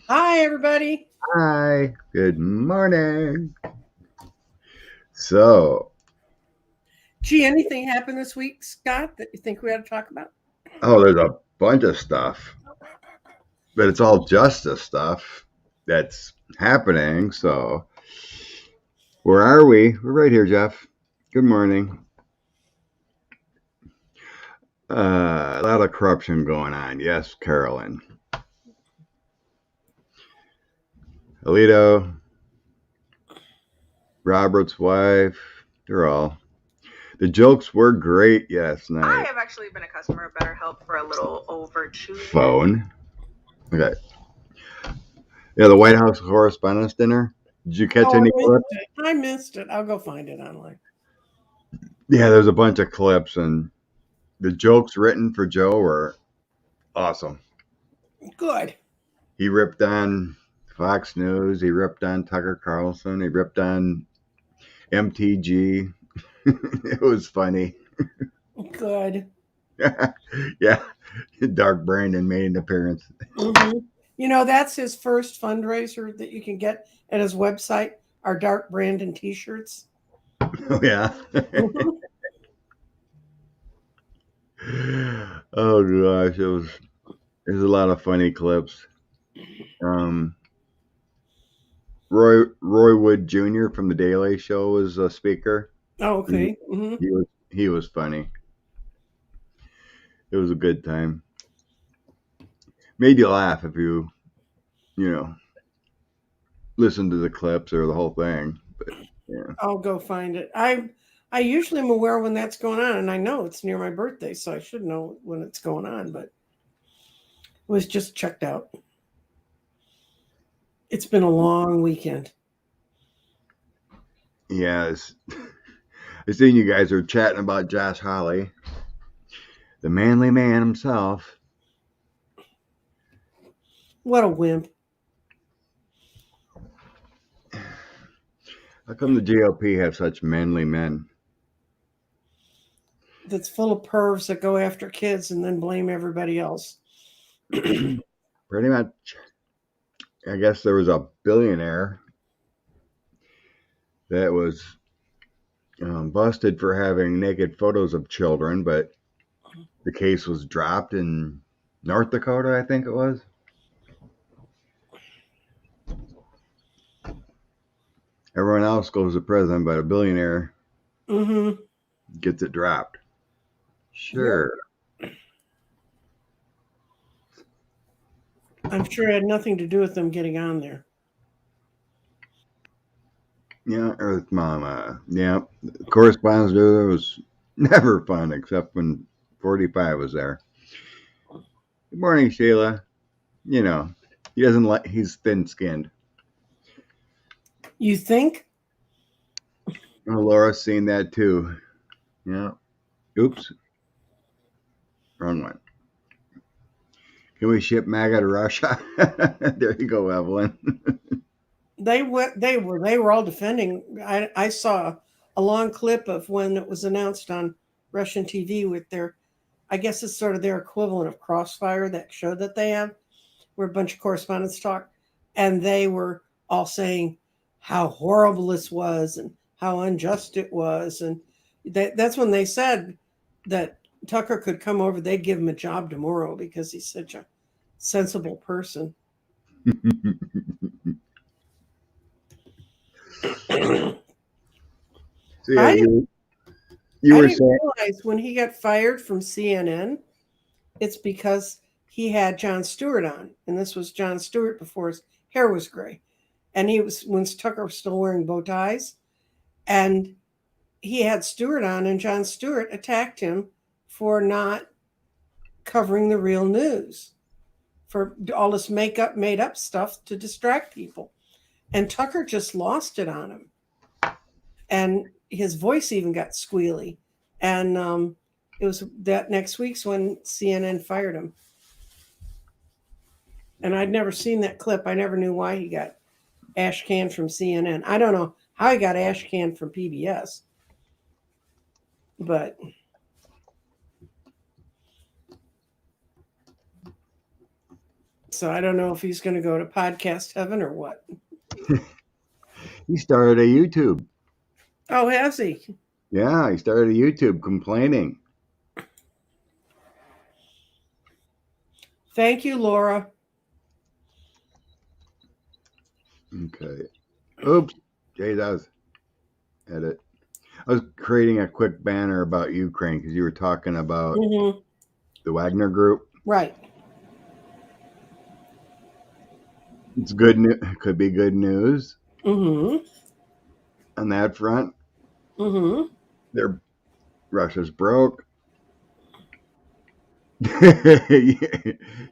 Hi, everybody. Hi, good morning. So, Gee, anything happened this week, Scott, that you think we ought to talk about? there's a bunch of stuff, but it's all justice stuff that's happening. So, where are we? We're right here, Jeff. Good morning. A lot of corruption going on. Yes, Carolyn. Alito, Robert's wife, they're all. The jokes were great last I night. have actually been a customer of BetterHelp for a little over 2 years. Phone. Okay. Yeah, the White House Correspondents' Dinner. Did you catch Oh, I any missed clips? it. I missed it. I'll go find it online. Yeah, there's a bunch of clips, and the jokes written for Joe were awesome. Good. He ripped on Fox News, he ripped on Tucker Carlson, he ripped on MTG. It was funny. Good. Yeah, Dark Brandon made an appearance. hmm that's his first fundraiser that you can get at his website, our Dark Brandon t-shirts. Oh, yeah. hmm Oh gosh, it was a lot of funny clips. Um, Roy Wood Jr. from the Daily Show was a speaker. Oh, He, okay. he was funny. It was a good time. Made you laugh if you know listen to the clips or the whole thing. But yeah, I'll go find it. I usually am aware when that's going on, and I know it's near my birthday, so I should know when it's going on, but it was just checked out. It's been a long weekend. yeah. I seen you guys are chatting about Josh Hawley, the manly man himself. What a wimp. How come the GOP have such manly men? That's full of pervs that go after kids and then blame everybody else. Pretty much. I guess there was a billionaire that was busted for having naked photos of children, but the case was dropped in North Dakota, I think it was. Everyone else goes to prison, but a billionaire Mm-hmm. gets it dropped. Yep. Sure. I'm sure it had nothing to do with them getting on there. Yeah, Earth Mama. Yeah, correspondence dude was never fun except when 45 was there. Good morning, Sheila. You know, he doesn't like, he's thin skinned. You think? Oh, Laura's seen that too. Yeah. Oops, wrong one. Can we ship MAGA to Russia? There you go, Evelyn. They were all defending. I saw a long clip of when it was announced on Russian TV with their, I guess it's sort of their equivalent of Crossfire, that show that they have, where a bunch of correspondents talk, and they were all saying how horrible this was and how unjust it was, and that's when they said that Tucker could come over. They'd give him a job tomorrow because he's such a sensible person. I So yeah, didn't you I were didn't saying. realize when he got fired from CNN, it's because he had Jon Stewart on, and this was Jon Stewart before his hair was gray, and he was when Tucker was still wearing bow ties, and he had Stewart on, and Jon Stewart attacked him for not covering the real news, for all this makeup, made up stuff to distract people. And Tucker just lost it on him. And his voice even got squealy. And it was that next week's when CNN fired him. And I'd never seen that clip. I never knew why he got ash canned from CNN. I don't know how he got ash canned from PBS, but So I don't know if he's going to go to podcast heaven or what. He started a YouTube. Oh, has he? Yeah, he started a YouTube complaining. Thank you, Laura. Okay. Oops. Jay does. Edit. I was creating a quick banner about Ukraine because you were talking about Mm-hmm. the Wagner Group. Right. It's good news. Could be good news Mm-hmm. on that front. Mm-hmm. Russia's broke.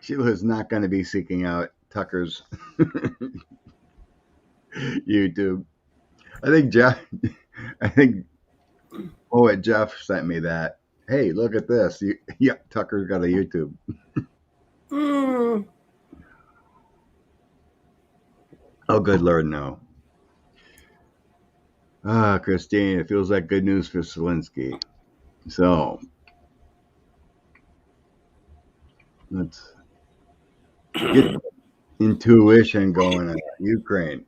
Sheila's not going to be seeking out Tucker's YouTube. I think poet Jeff sent me that. Hey, look at this. Yeah, Tucker's got a YouTube. Mm. Oh, good Lord, no. Christine, it feels like good news for Zelensky. So, let's get intuition going on Ukraine.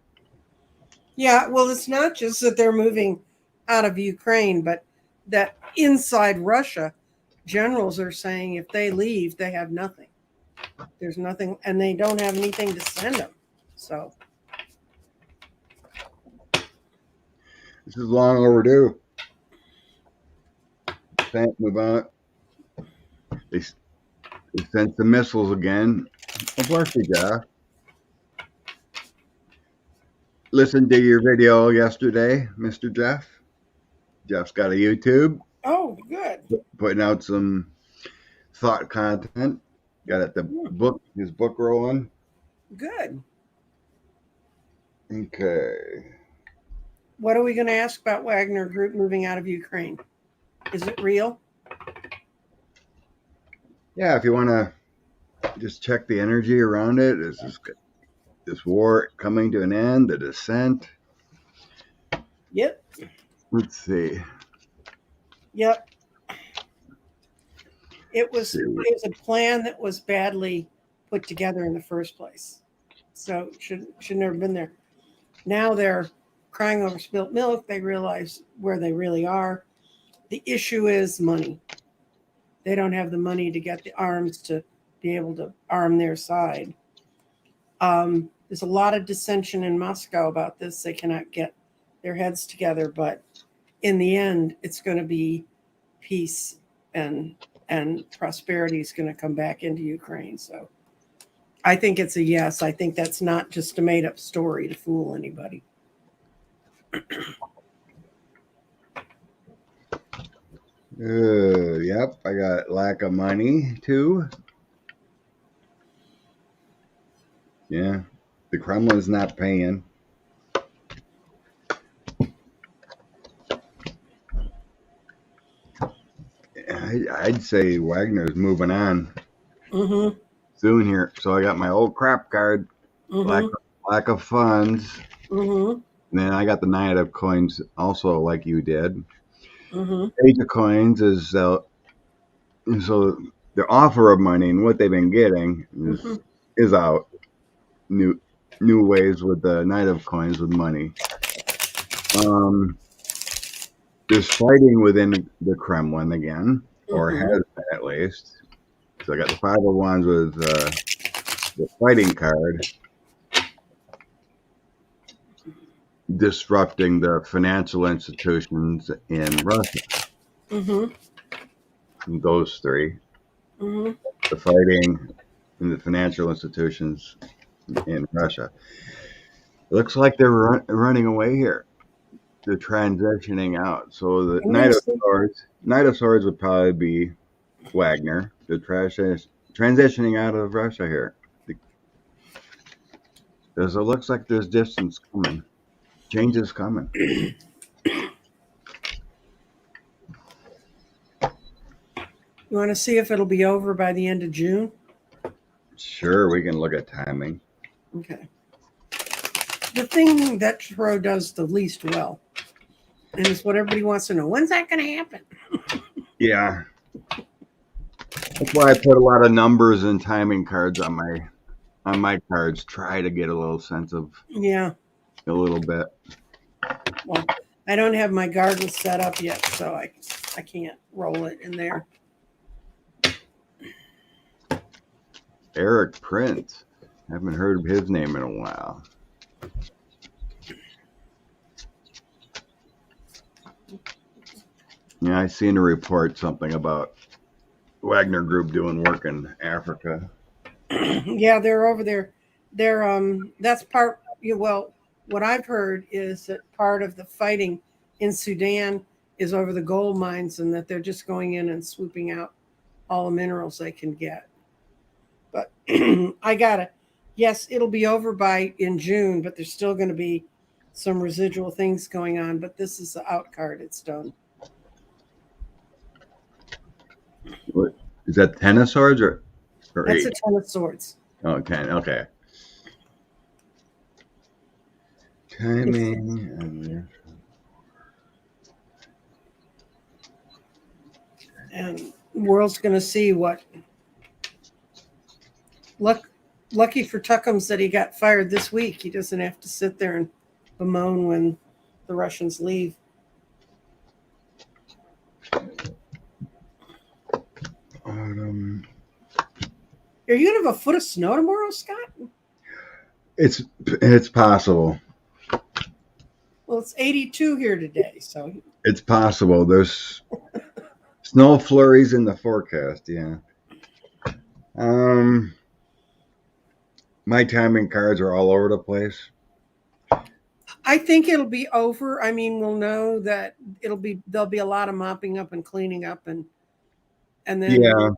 Yeah, well, it's not just that they're moving out of Ukraine, but that inside Russia, generals are saying if they leave, they have nothing. There's nothing, and they don't have anything to send them. So, This is long overdue. Move on. They sent the missiles again. Of course they do. Listened to your video yesterday, Mr. Jeff. Jeff's got a YouTube. oh, good. Putting out some thought content. Got his book rolling. Good. Okay. What are we going to ask about Wagner Group moving out of Ukraine? Is it real? Yeah, if you want to just check the energy around it, is this war coming to an end? The descent? Yep. Let's see. Yep. It was a plan that was badly put together in the first place. So should never have been there. Now they're crying over spilt milk. They realize where they really are. The issue is money. They don't have the money to get the arms to be able to arm their side. There's a lot of dissension in Moscow about this. They cannot get their heads together, but in the end, it's going to be peace and prosperity is going to come back into Ukraine. So I think it's a yes. I think that's not just a made up story to fool anybody. Yep, I got lack of money too. Yeah, the Kremlin's not paying. I'd say Wagner's moving on soon here. So I got my old crap card, lack of funds. And then I got the Knight of Coins also like you did. Age of Coins is so the offer of money and what they've been getting is out. New ways with the Knight of Coins with money. There's fighting within the Kremlin again, or has been at least. So I got the Five of Wands with the fighting card, disrupting the financial institutions in Russia. Those three. The fighting in the financial institutions in Russia. It looks like they're running away here. They're transitioning out. So the Knight of Swords would probably be Wagner. They're transitioning out of Russia here. It looks like there's distance coming. Change is coming. You want to see if it'll be over by the end of June? Sure, we can look at timing. Okay. The thing that Tarot does the least well, and it's what everybody wants to know. When's that going to happen? Yeah. That's why I put a lot of numbers and timing cards on my on my cards try to get a little sense of Yeah. a little bit. Well, I don't have my garden set up yet, so I can't roll it in there. Eric Prince. Haven't heard of his name in a while. Yeah, I seen a report something about Wagner Group doing work in Africa. Yeah, they're over there. That's part. Well, what I've heard is that part of the fighting in Sudan is over the gold mines, and that they're just going in and swooping out all the minerals they can get. But yes, it'll be over by in June, but there's still going to be some residual things going on. But this is the out card; it's done. What, is that 10 of swords or That's 8? a 10 of swords. Oh, 10. Okay. Timing. And the world's going to see what. Lucky for Tuckums that he got fired this week. He doesn't have to sit there and bemoan when the Russians leave. Autumn. Are you gonna have a foot of snow tomorrow, Scott? It's possible. Well, it's 82 here today, so It's possible. There's snow flurries in the forecast. Yeah. My timing cards are all over the place. I think it'll be over. I mean, we'll know that there'll be a lot of mopping up and cleaning up and then Yeah,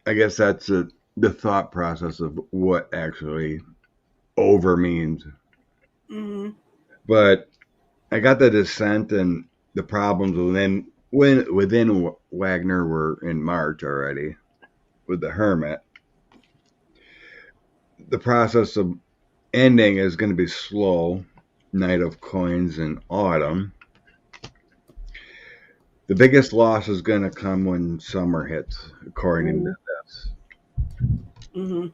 I guess that's the thought process of what actually over means. Mm-hmm. But I got the dissent and the problems within Wagner were in March already with the Hermit. The process of ending is going to be slow. Knight of Coins in autumn. The biggest loss is going to come when summer hits, according to this. Mm-hmm.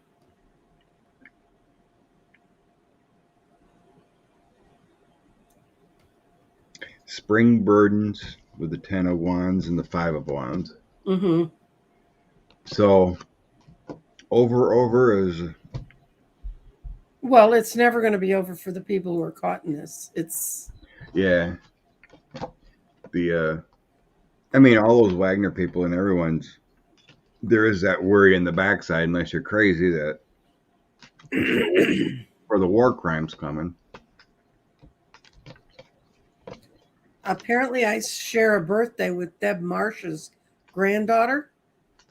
Spring burdens with the 10 of Wands and the 5 of Wands. Mm-hmm. So, over is. Well, it's never going to be over for the people who are caught in this. Yeah. I mean, all those Wagner people and there is that worry in the backside, unless you're crazy, that for the war crimes coming. Apparently, I share a birthday with Deb Marsh's granddaughter,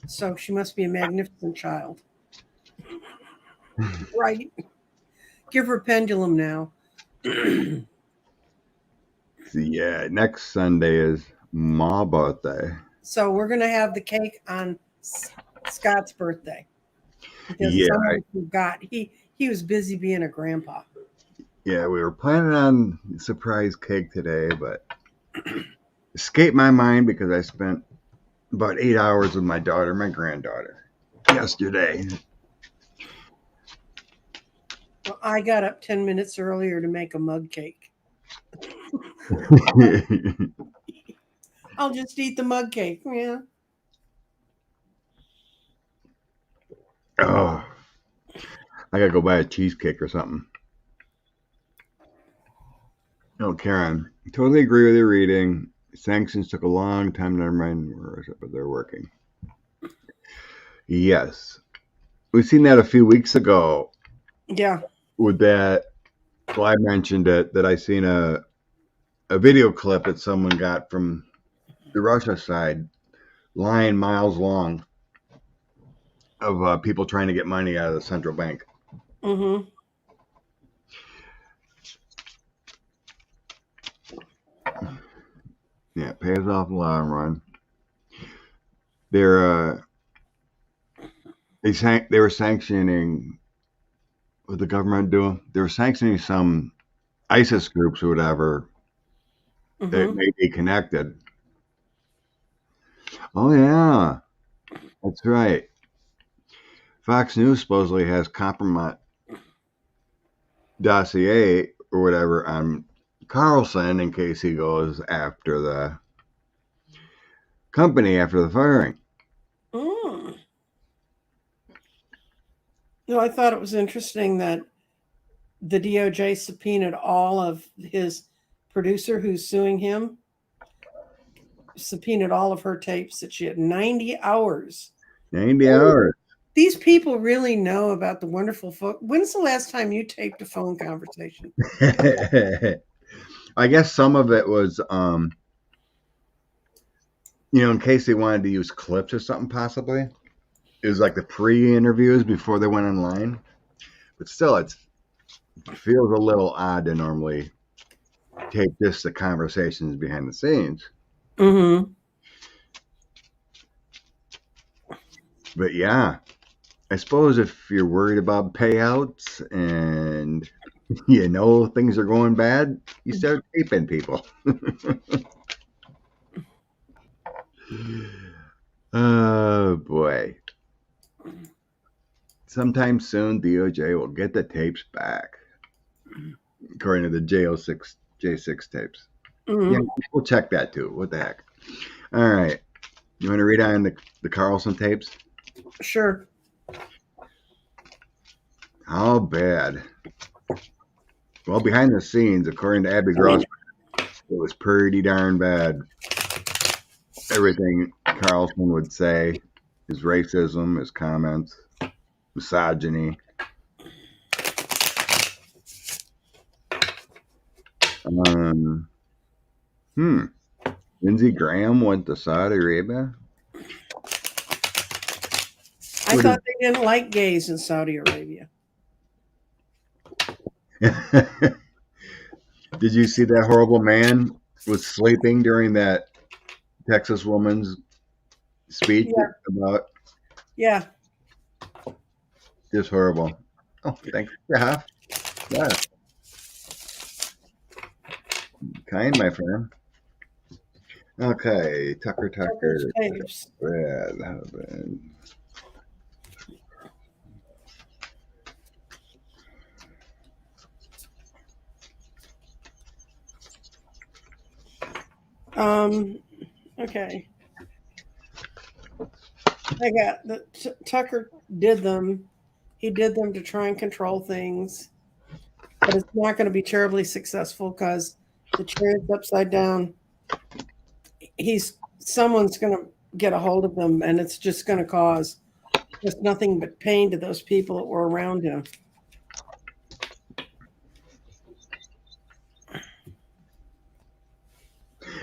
so she must be a magnificent child. Right. Give her a pendulum now. Yeah, next Sunday is my birthday. So we're going to have the cake on Scott's birthday. Because Yeah, someone forgot. He was busy being a grandpa. Yeah, we were planning on surprise cake today, but escaped my mind because I spent about 8 hours with my granddaughter, yesterday. Well, I got up 10 minutes earlier to make a mug cake. I'll just eat the mug cake. Yeah. Oh, I gotta go buy a cheesecake or something. Oh, Karen, totally agree with your reading. Sanctions took a long time. Never mind, but they're working. Yes, we've seen that a few weeks ago. Yeah. With that, well, I mentioned it that I seen a video clip that someone got from the Russia side, line miles long, of people trying to get money out of the central bank. Mm-hmm. Yeah, it pays off in the long run. They were sanctioning. What the government doing? They were sanctioning some ISIS groups or whatever that may be connected. Oh yeah, that's right. Fox News supposedly has dossier or whatever on Carlson in case he goes after the company after the firing. Mm. No, I thought it was interesting that the DOJ subpoenaed all of his producer who's suing him, subpoenaed all of her tapes that she had 90 hours. 90 hours. These people really know about the wonderful phone. When's the last time you taped a phone conversation? I guess some of it was, in case they wanted to use clips or something, possibly. It was like the pre-interviews before they went online. But still, it feels a little odd to normally tape just the conversations behind the scenes. Mm-hmm. But yeah, I suppose if you're worried about payouts and things are going bad, you start taping people. Oh boy. Sometime soon, DOJ will get the tapes back, according to the J6 tapes. Mm-hmm. Yeah, we'll check that too. What the heck? All right. You want to read on the Carlson tapes? Sure. How bad? Well, behind the scenes, according to Abby Grossman, it was pretty darn bad. Everything Carlson would say, his racism, his comments, misogyny. Lindsey Graham went to Saudi Arabia. I thought they didn't like gays in Saudi Arabia. Did you see that horrible man was sleeping during that Texas woman's speech about? Yeah. Just horrible. Oh, thanks, Jeff. Yeah. Kind, my friend. Okay, Tucker. Tapes. Bad husband. Okay. I got the Tucker did them. He did them to try and control things, but it's not going to be terribly successful because the chair is upside down. Someone's going to get a hold of them, and it's just going to cause just nothing but pain to those people that were around him.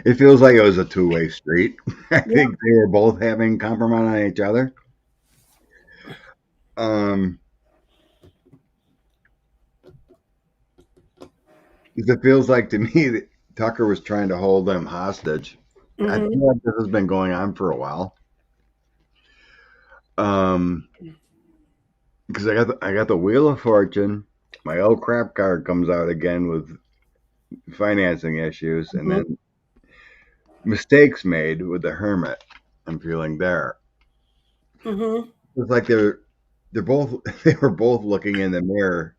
It feels like it was a two-way street. I think they were both having compromise on each other. It feels like to me that Tucker was trying to hold them hostage. Mm-hmm. I feel like this has been going on for a while. Because I got the Wheel of Fortune. My old crap card comes out again with financing issues, and then mistakes made with the Hermit. I'm feeling there. Mm-hmm. It's like they were both looking in the mirror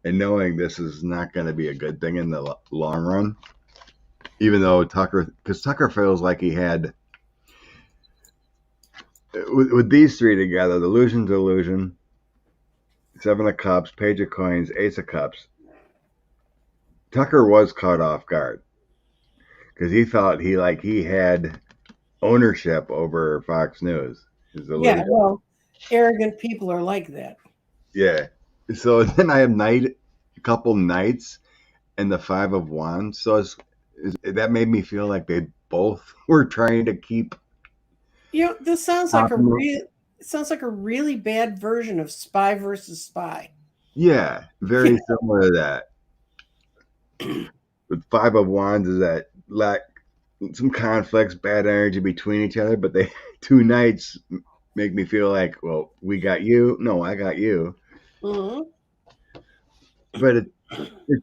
and knowing this is not going to be a good thing in the long run. Even though Tucker feels like he had with these three together, the Illusion Delusion, Seven of Cups, Page of Coins, Ace of Cups. Tucker was caught off guard because he thought he had ownership over Fox News. Yeah, well, arrogant people are like that. Yeah. So then I have a couple knights and the Five of Wands. So that made me feel like they both were trying to keep. This sounds like a really bad version of Spy versus Spy. Yeah, very similar to that. With Five of Wands is that lack some conflicts, bad energy between each other, but they two knights make me feel like, well, we got you. No, I got you. Mm-hmm. But it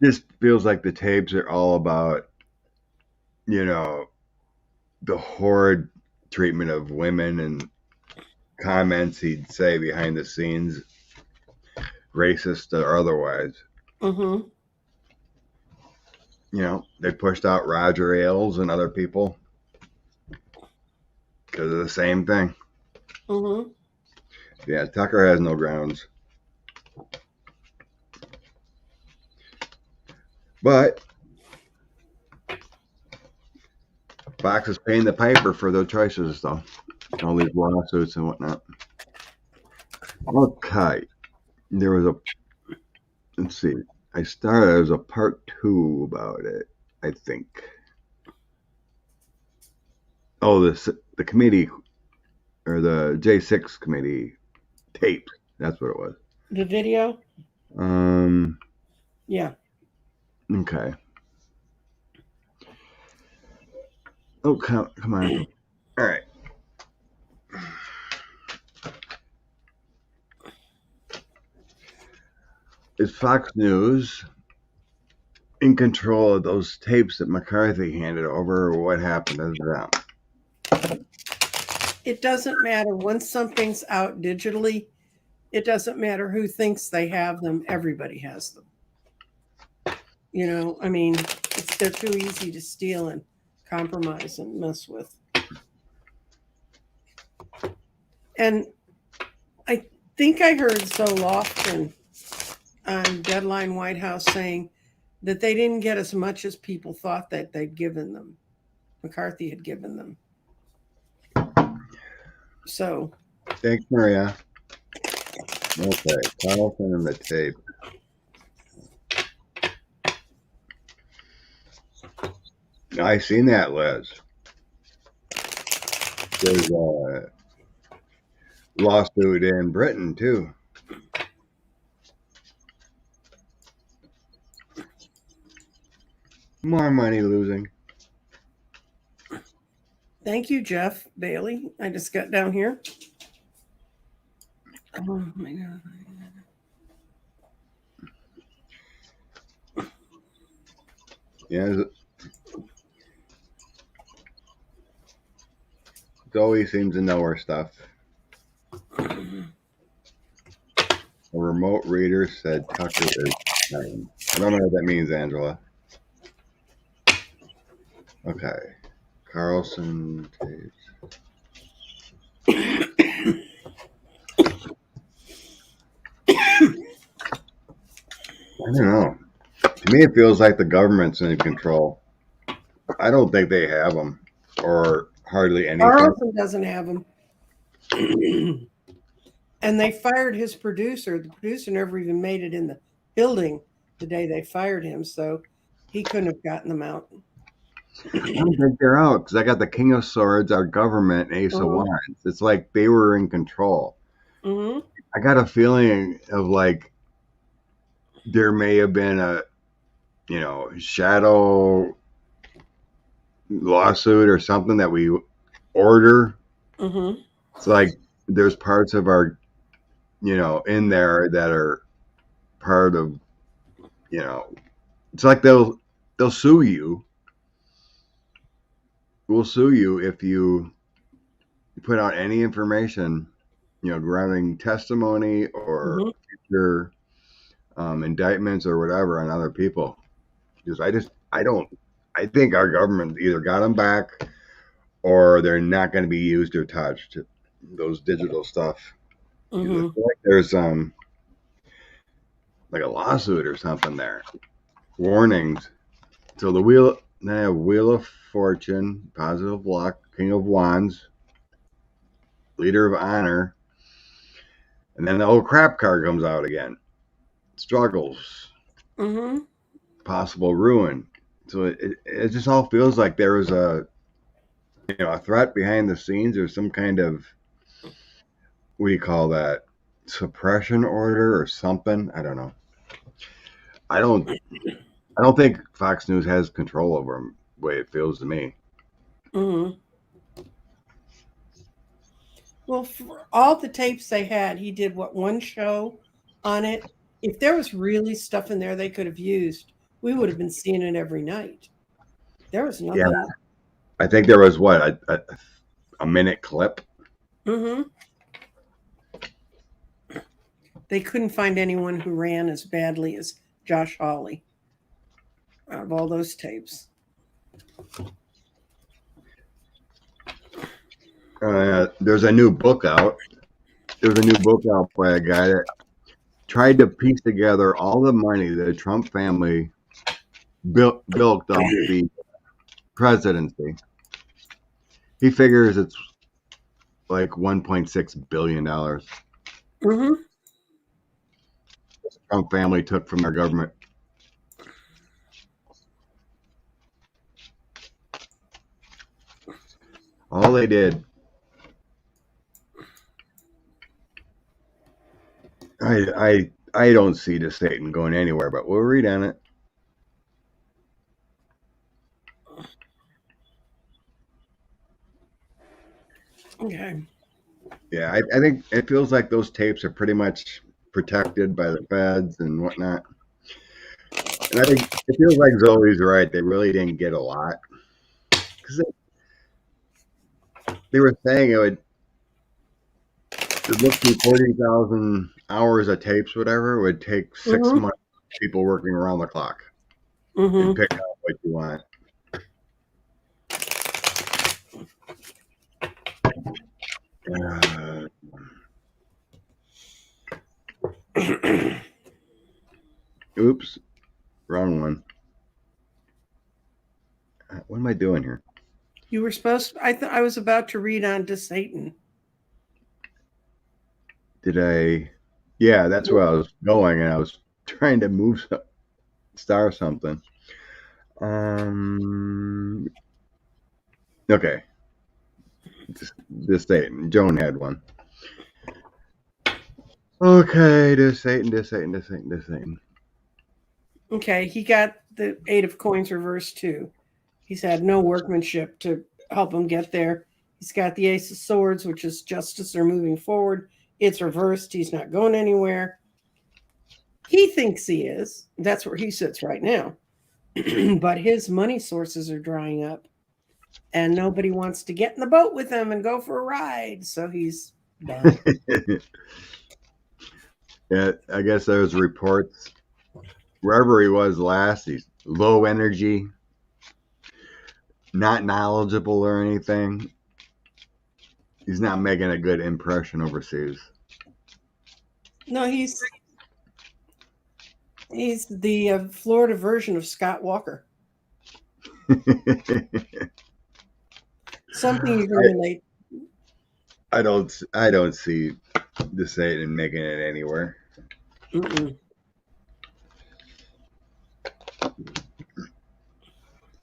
just feels like the tapes are all about, the horrid treatment of women and comments he'd say behind the scenes, racist or otherwise. Mm-hmm. they pushed out Roger Ailes and other people because of the same thing. Mm-hmm. Yeah, Tucker has no grounds. But Fox is paying the piper for their choices, though. All these lawsuits and whatnot. Okay. There was let's see. There was a part 2 about it, I think. Oh, the committee, or the J6 committee tape. That's what it was. The video? Yeah. Okay. Oh, come on. All right. Is Fox News in control of those tapes that McCarthy handed over, or what happened to them? It doesn't matter. Once something's out digitally, it doesn't matter who thinks they have them. Everybody has them. I mean, they're too easy to steal and compromise and mess with. And I think I heard Zoe Lofton on Deadline White House saying that they didn't get as much as people thought that they'd given them. McCarthy had given them. So. Thanks, Maria. Okay, Carlson and the tape. I seen that, Liz. There's a lawsuit in Britain, too. More money losing. Thank you, Jeff Bailey. I just got down here. Oh, my God. Yeah, Zoe seems to know her stuff. A remote reader said Tucker is dying. I don't know what that means, Angela. Okay. Carlson tapes. I don't know. To me, it feels like the government's in control. I don't think they have them, or hardly anything. Carlson doesn't have them. And they fired his producer. The producer never even made it in the building the day they fired him, so he couldn't have gotten them out. I don't think they're out, because I got the King of Swords, our government, Ace of Wands. It's like they were in control. Mm-hmm. I got a feeling of like there may have been a shadow lawsuit or something that we order. Mm-hmm. It's like there's parts of our in there that are part of it's like they'll sue you. We'll sue you if you put out any information grounding testimony or future indictments or whatever on other people. Because I think our government either got them back or they're not going to be used or touched. Those digital stuff. Mm-hmm. I feel like there's like a lawsuit or something there. Warnings. So they have Wheel of Fortune, Positive Luck, King of Wands, Leader of Honor, and then the old crap card comes out again. Struggles. Mm-hmm. Possible ruin. So it just all feels like there was a threat behind the scenes, or some kind of, what do you call that, suppression order or something. I don't know. I don't think Fox News has control over them, the way it feels to me. Mm-hmm. Well, for all the tapes they had, he did one show on it. If there was really stuff in there they could have used, we would have been seeing it every night. There was nothing. Yeah, I think there was a minute clip. Mm-hmm. They couldn't find anyone who ran as badly as Josh Hawley. out of all those tapes. There's a new book out. There's a new book out by a guy that tried to piece together all the money the Trump family built up the presidency. He figures it's like $1.6 billion the Trump family took from their government. All they did. I don't see the Satan going anywhere, but we'll read on it. Okay. Yeah, I think it feels like those tapes are pretty much protected by the feds and whatnot. And I think it feels like Zoe's right. They really didn't get a lot. Because they were saying it would look through 40,000 hours of tapes, whatever, it would take 6 months of people working around the clock and pick out what you want. Oops, wrong one. What am I doing here? You were supposed to, I was about to read on to Satan. Did I? Yeah, that's where I was going, and I was trying to move star something. Okay. This Satan. Joan had one. Okay, this Satan. Okay, he got the 8 of coins reversed too. He's had no workmanship to help him get there. He's got the Ace of Swords, which is justice or moving forward. It's reversed. He's not going anywhere. He thinks he is. That's where he sits right now. But his money sources are drying up. And nobody wants to get in the boat with him and go for a ride. So he's done. Yeah, I guess there's reports wherever he was last, he's low energy, not knowledgeable or anything. He's not making a good impression overseas. No, he's the Florida version of Scott Walker. Something you can relate. I don't see the Satan making it anywhere.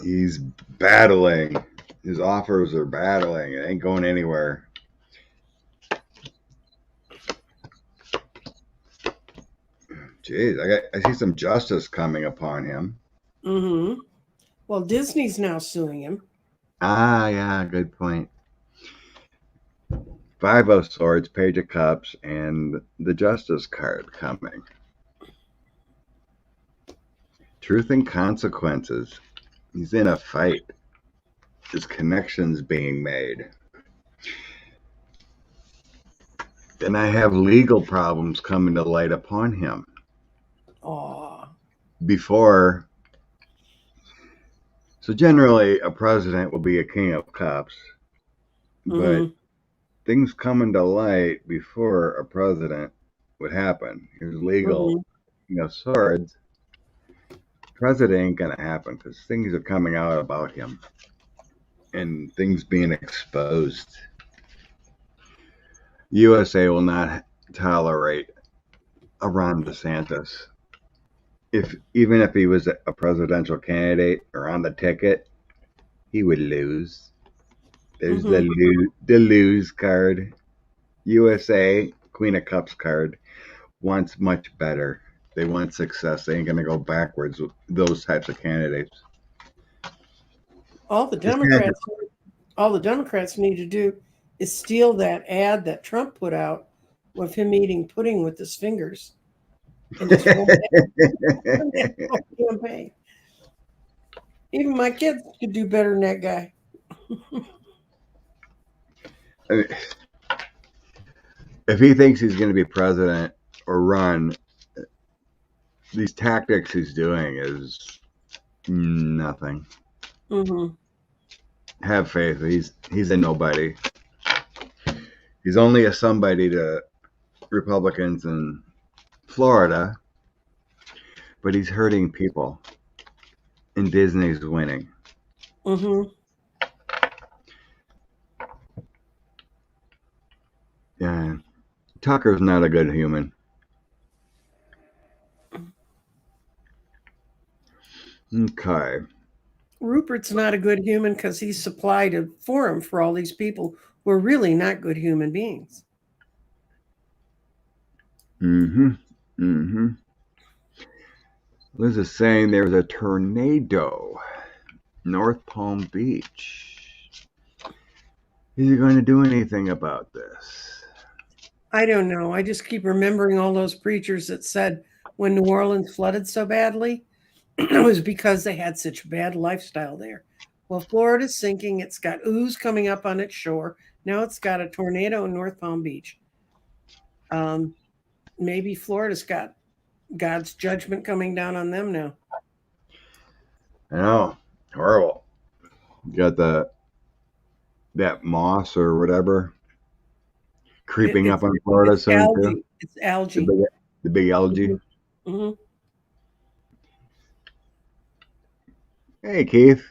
He's battling. His offers are battling. It ain't going anywhere. Jeez, I see some justice coming upon him. Well, Disney's now suing him. Ah, yeah, good point. 5 of Swords, Page of Cups, and the Justice card coming. Truth and Consequences. He's in a fight. His connection's being made. Then I have legal problems coming to light upon him. Before. So generally, a president will be a king of cups. But things coming to light before a president would happen. Here's legal, swords. President ain't gonna happen because things are coming out about him and things being exposed. USA will not tolerate a Ron DeSantis. Even if he was a presidential candidate or on the ticket, he would lose. There's the lose card. USA, Queen of Cups card, wants much better. They want success. They ain't going to go backwards with those types of candidates. All the Democrats need to do is steal that ad that Trump put out with him eating pudding with his fingers. And just campaign. Even my kids could do better than that guy. I mean, if he thinks he's going to be president or run, these tactics he's doing is Nothing. Mm-hmm. Have faith. He's a nobody. He's only a somebody to Republicans in Florida, but he's hurting people. And Disney's winning. Mm-hmm. Yeah. Tucker's not a good human. Okay. Rupert's not a good human because he supplied a forum for all these people who are really not good human beings. Mm-hmm. Mm-hmm. Liz is saying there was a tornado North Palm Beach. Is he going to do anything about this? I don't know. I just keep remembering all those preachers that said when New Orleans flooded so badly, it was because they had such bad lifestyle there. Well, Florida's sinking. It's got ooze coming up on its shore. Now it's got a tornado in North Palm Beach. Maybe Florida's got God's judgment coming down on them now. I know. Horrible. You got that moss or whatever creeping up on Florida It's soon algae. too. It's algae. The big algae. Mm-hmm. Hey Keith.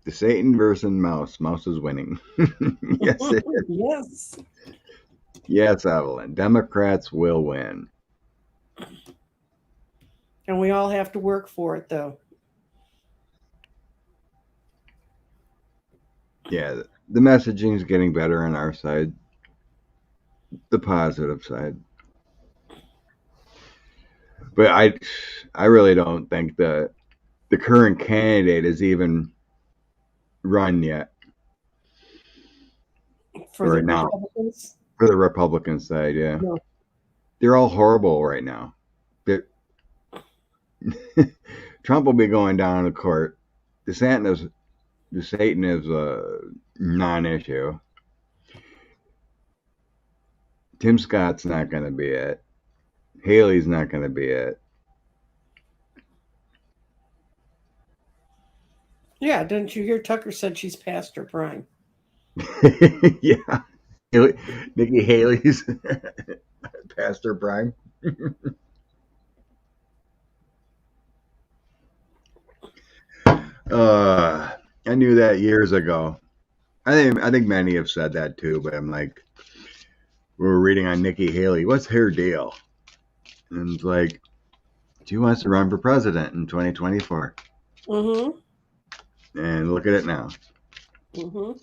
The Satan versus Mouse. Mouse is winning. Yes, it is. Yes. Yes, Evelyn. Democrats will win. And we all have to work for it, though. Yeah, the messaging is getting better on our side. The positive side. But I really don't think the current candidate is even run yet. For the Right now. Republicans? For the Republican side, yeah. No. They're all horrible right now. Trump will be going down to court. The Satan is a non-issue. Tim Scott's not going to be it. Haley's not going to be it. Yeah, didn't you hear Tucker said she's past her prime? Yeah. Nikki Haley's past her prime. I knew that years ago. I think many have said that too, but I'm like, we were reading on Nikki Haley. What's her deal? And it's like, she wants to run for president in 2024. Mm-hmm. And look at it now. Mm-hmm.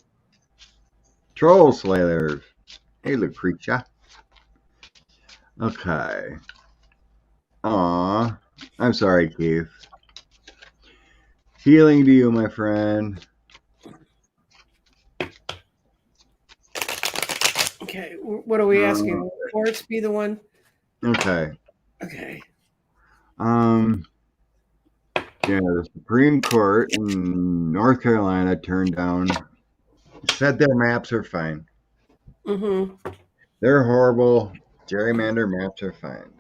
Troll Slayer. Hey, Lucretia. Okay. Aw. I'm sorry, Keith. Healing to you, my friend. Okay, what are we asking? Will Forrest be the one? Okay. Okay. Yeah, the Supreme Court in North Carolina turned down, said their maps are fine. Mm-hmm. They're horrible. Gerrymander maps are fine.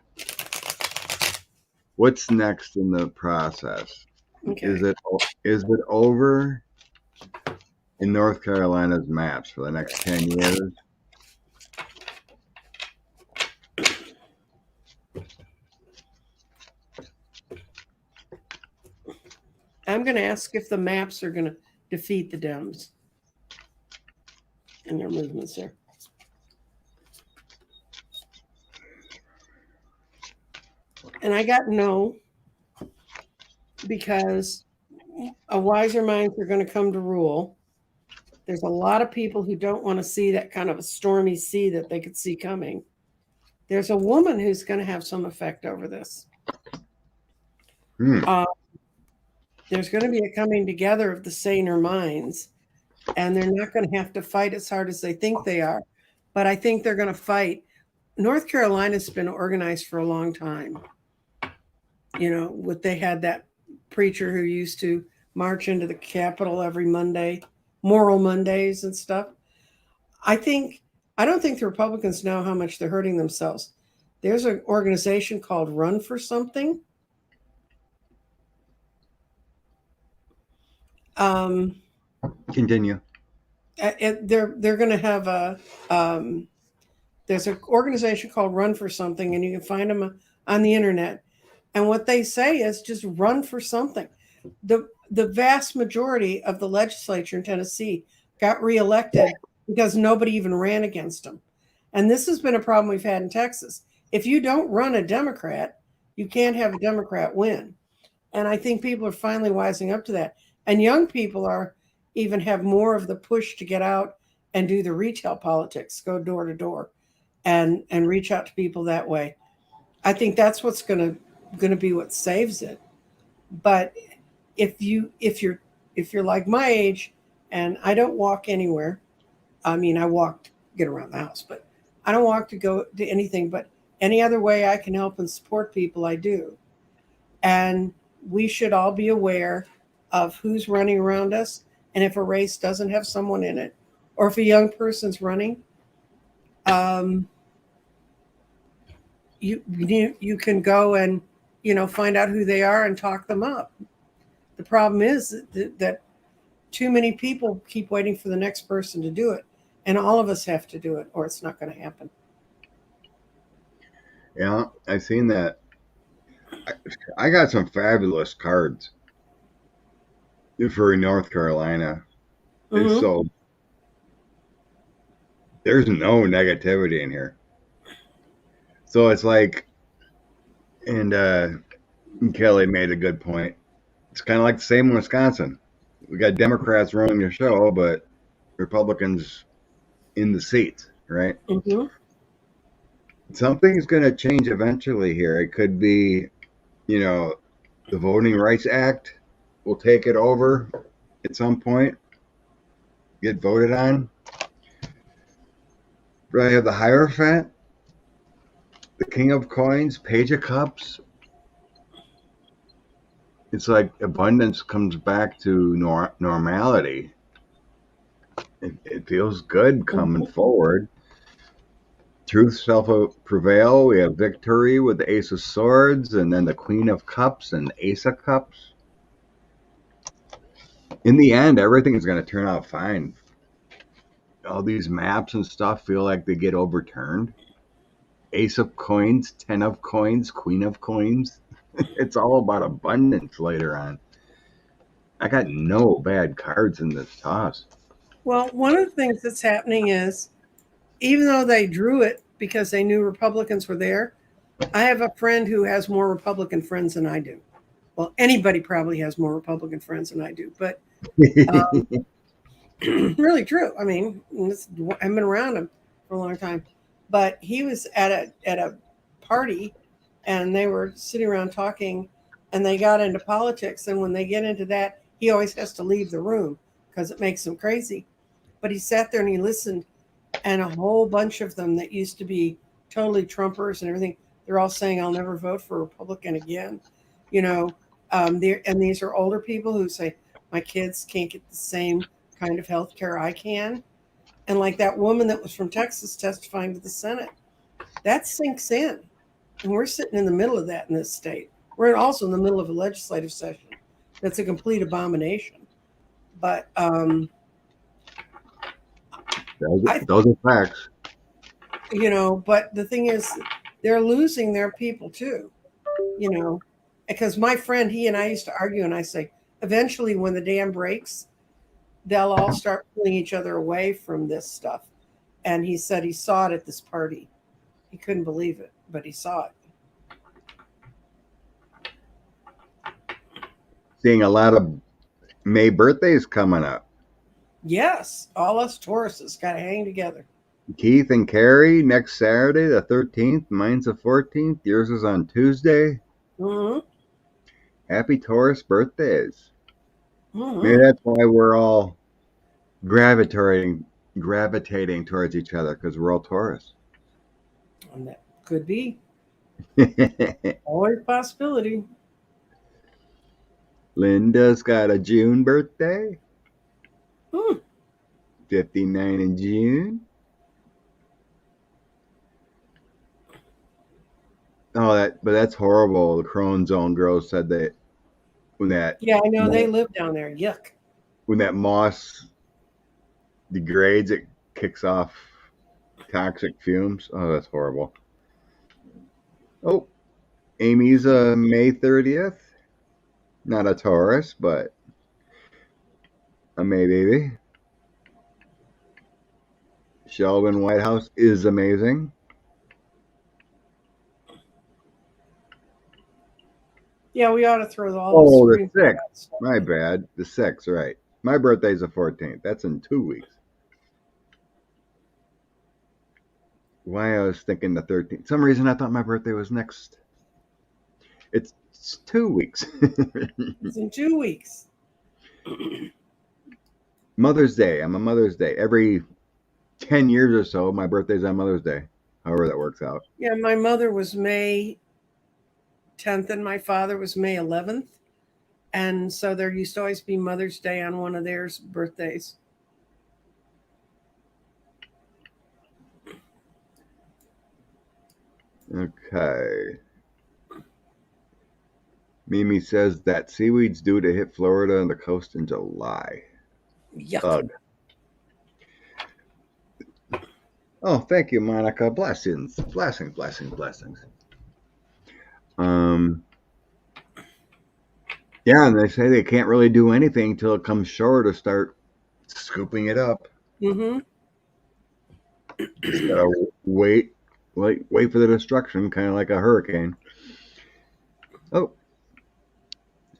What's next in the process? Okay. Is it over in North Carolina's maps for the next 10 years? I'm going to ask if the maps are going to defeat the Dems in their movements there. And I got no, because a wiser minds are going to come to rule. There's a lot of people who don't want to see that kind of a stormy sea that they could see coming. There's a woman who's going to have some effect over this. There's going to be a coming together of the saner minds, and they're not going to have to fight as hard as they think they are. But I think they're going to fight. North Carolina's been organized for a long time. You know, they had that preacher who used to march into the Capitol every Monday, Moral Mondays and stuff. I don't think the Republicans know how much they're hurting themselves. There's an organization called Run for Something. Um, Continue. they're going to have there's an organization called Run for Something, and you can find them on the internet. And what they say is just run for something. The vast majority of the legislature in Tennessee got reelected because nobody even ran against them. And this has been a problem we've had in Texas. If you don't run a Democrat, you can't have a Democrat win. And I think people are finally wising up to that. And young people are even have more of the push to get out and do the retail politics, go door to door and reach out to people that way. I think that's what's gonna be what saves it. But if you're like my age and I don't walk anywhere, I mean I walk to get around the house, but I don't walk to go to anything, but any other way I can help and support people, I do. And we should all be aware of who's running around us. And if a race doesn't have someone in it, or if a young person's running, um, you can go and find out who they are and talk them up. The problem is that too many people keep waiting for the next person to do it, and all of us have to do it, or it's not going to happen. Yeah, I've seen that. I got some fabulous cards for North Carolina. Mm-hmm. So there's no negativity in here. So it's like, and Kelly made a good point. It's kind of like the same in Wisconsin. We got Democrats running the show, but Republicans in the seats, right? Mm-hmm. Something's going to change eventually here. It could be, the Voting Rights Act will take it over at some point, get voted on. But I have the Hierophant, the King of Coins, Page of Cups. It's like abundance comes back to normality. It feels good coming forward. Truth shall prevail. We have victory with the Ace of Swords, and then the Queen of Cups and Ace of Cups. In the end, everything is going to turn out fine. All these maps and stuff feel like they get overturned. Ace of Coins, 10 of Coins, Queen of Coins. It's all about abundance later on. I got no bad cards in this toss. Well, one of the things that's happening is, even though they drew it because they knew Republicans were there, I have a friend who has more Republican friends than I do. Well, anybody probably has more Republican friends than I do, but really true. I mean, I've been around him for a long time, but he was at a party, and they were sitting around talking, and they got into politics. And when they get into that, he always has to leave the room because it makes him crazy. But he sat there and he listened, and a whole bunch of them that used to be totally Trumpers and everything, they're all saying, "I'll never vote for a Republican again." You know, and these are older people who say, "My kids can't get the same kind of health care I can." And like that woman that was from Texas testifying to the Senate, that sinks in. And we're sitting in the middle of that in this state. We're also in the middle of a legislative session that's a complete abomination. But those are facts. But the thing is, they're losing their people too, because my friend, he and I used to argue, and I say, eventually when the dam breaks, they'll all start pulling each other away from this stuff. And he said he saw it at this party. He couldn't believe it, but he saw it. Seeing a lot of May birthdays coming up. Yes, all us Tauruses got to hang together. Keith and Carrie next Saturday, the 13th. Mine's the 14th. Yours is on Tuesday. Mm-hmm. Happy Taurus birthdays. Mm-hmm. Maybe that's why we're all gravitating towards each other, because we're all Taurus. And that could be. Always a possibility. Linda's got a June birthday. 59 in June. Oh, but that's horrible. The Crone Zone girl said that when that. Yeah, I know, they live down there. Yuck. when that moss degrades, it kicks off toxic fumes. Oh, that's horrible. Oh, Amy's a May 30th. Not a Taurus, but a May baby. Sheldon Whitehouse is amazing. Yeah, we ought to throw all Oh, the screen 6th. My bad. The 6th, right. My birthday's the 14th. That's in 2 weeks. Why I was thinking the 13th. Some reason I thought my birthday was next. It's 2 weeks. It's in 2 weeks. Mother's Day. I'm a Mother's Day. Every 10 years or so, my birthday's on Mother's Day. However that works out. Yeah, my mother was May 10th and my father was May 11th. And so there used to always be Mother's Day on one of their birthdays. Okay. Mimi says that seaweed's due to hit Florida and the coast in July. Yuck. Ugh. Oh, thank you, Monica. Blessings. Blessings, blessings, blessings. Yeah, and they say they can't really do anything till it comes shore to start scooping it up. Mm-hmm. Just gotta wait for the destruction, kind of like a hurricane. Oh,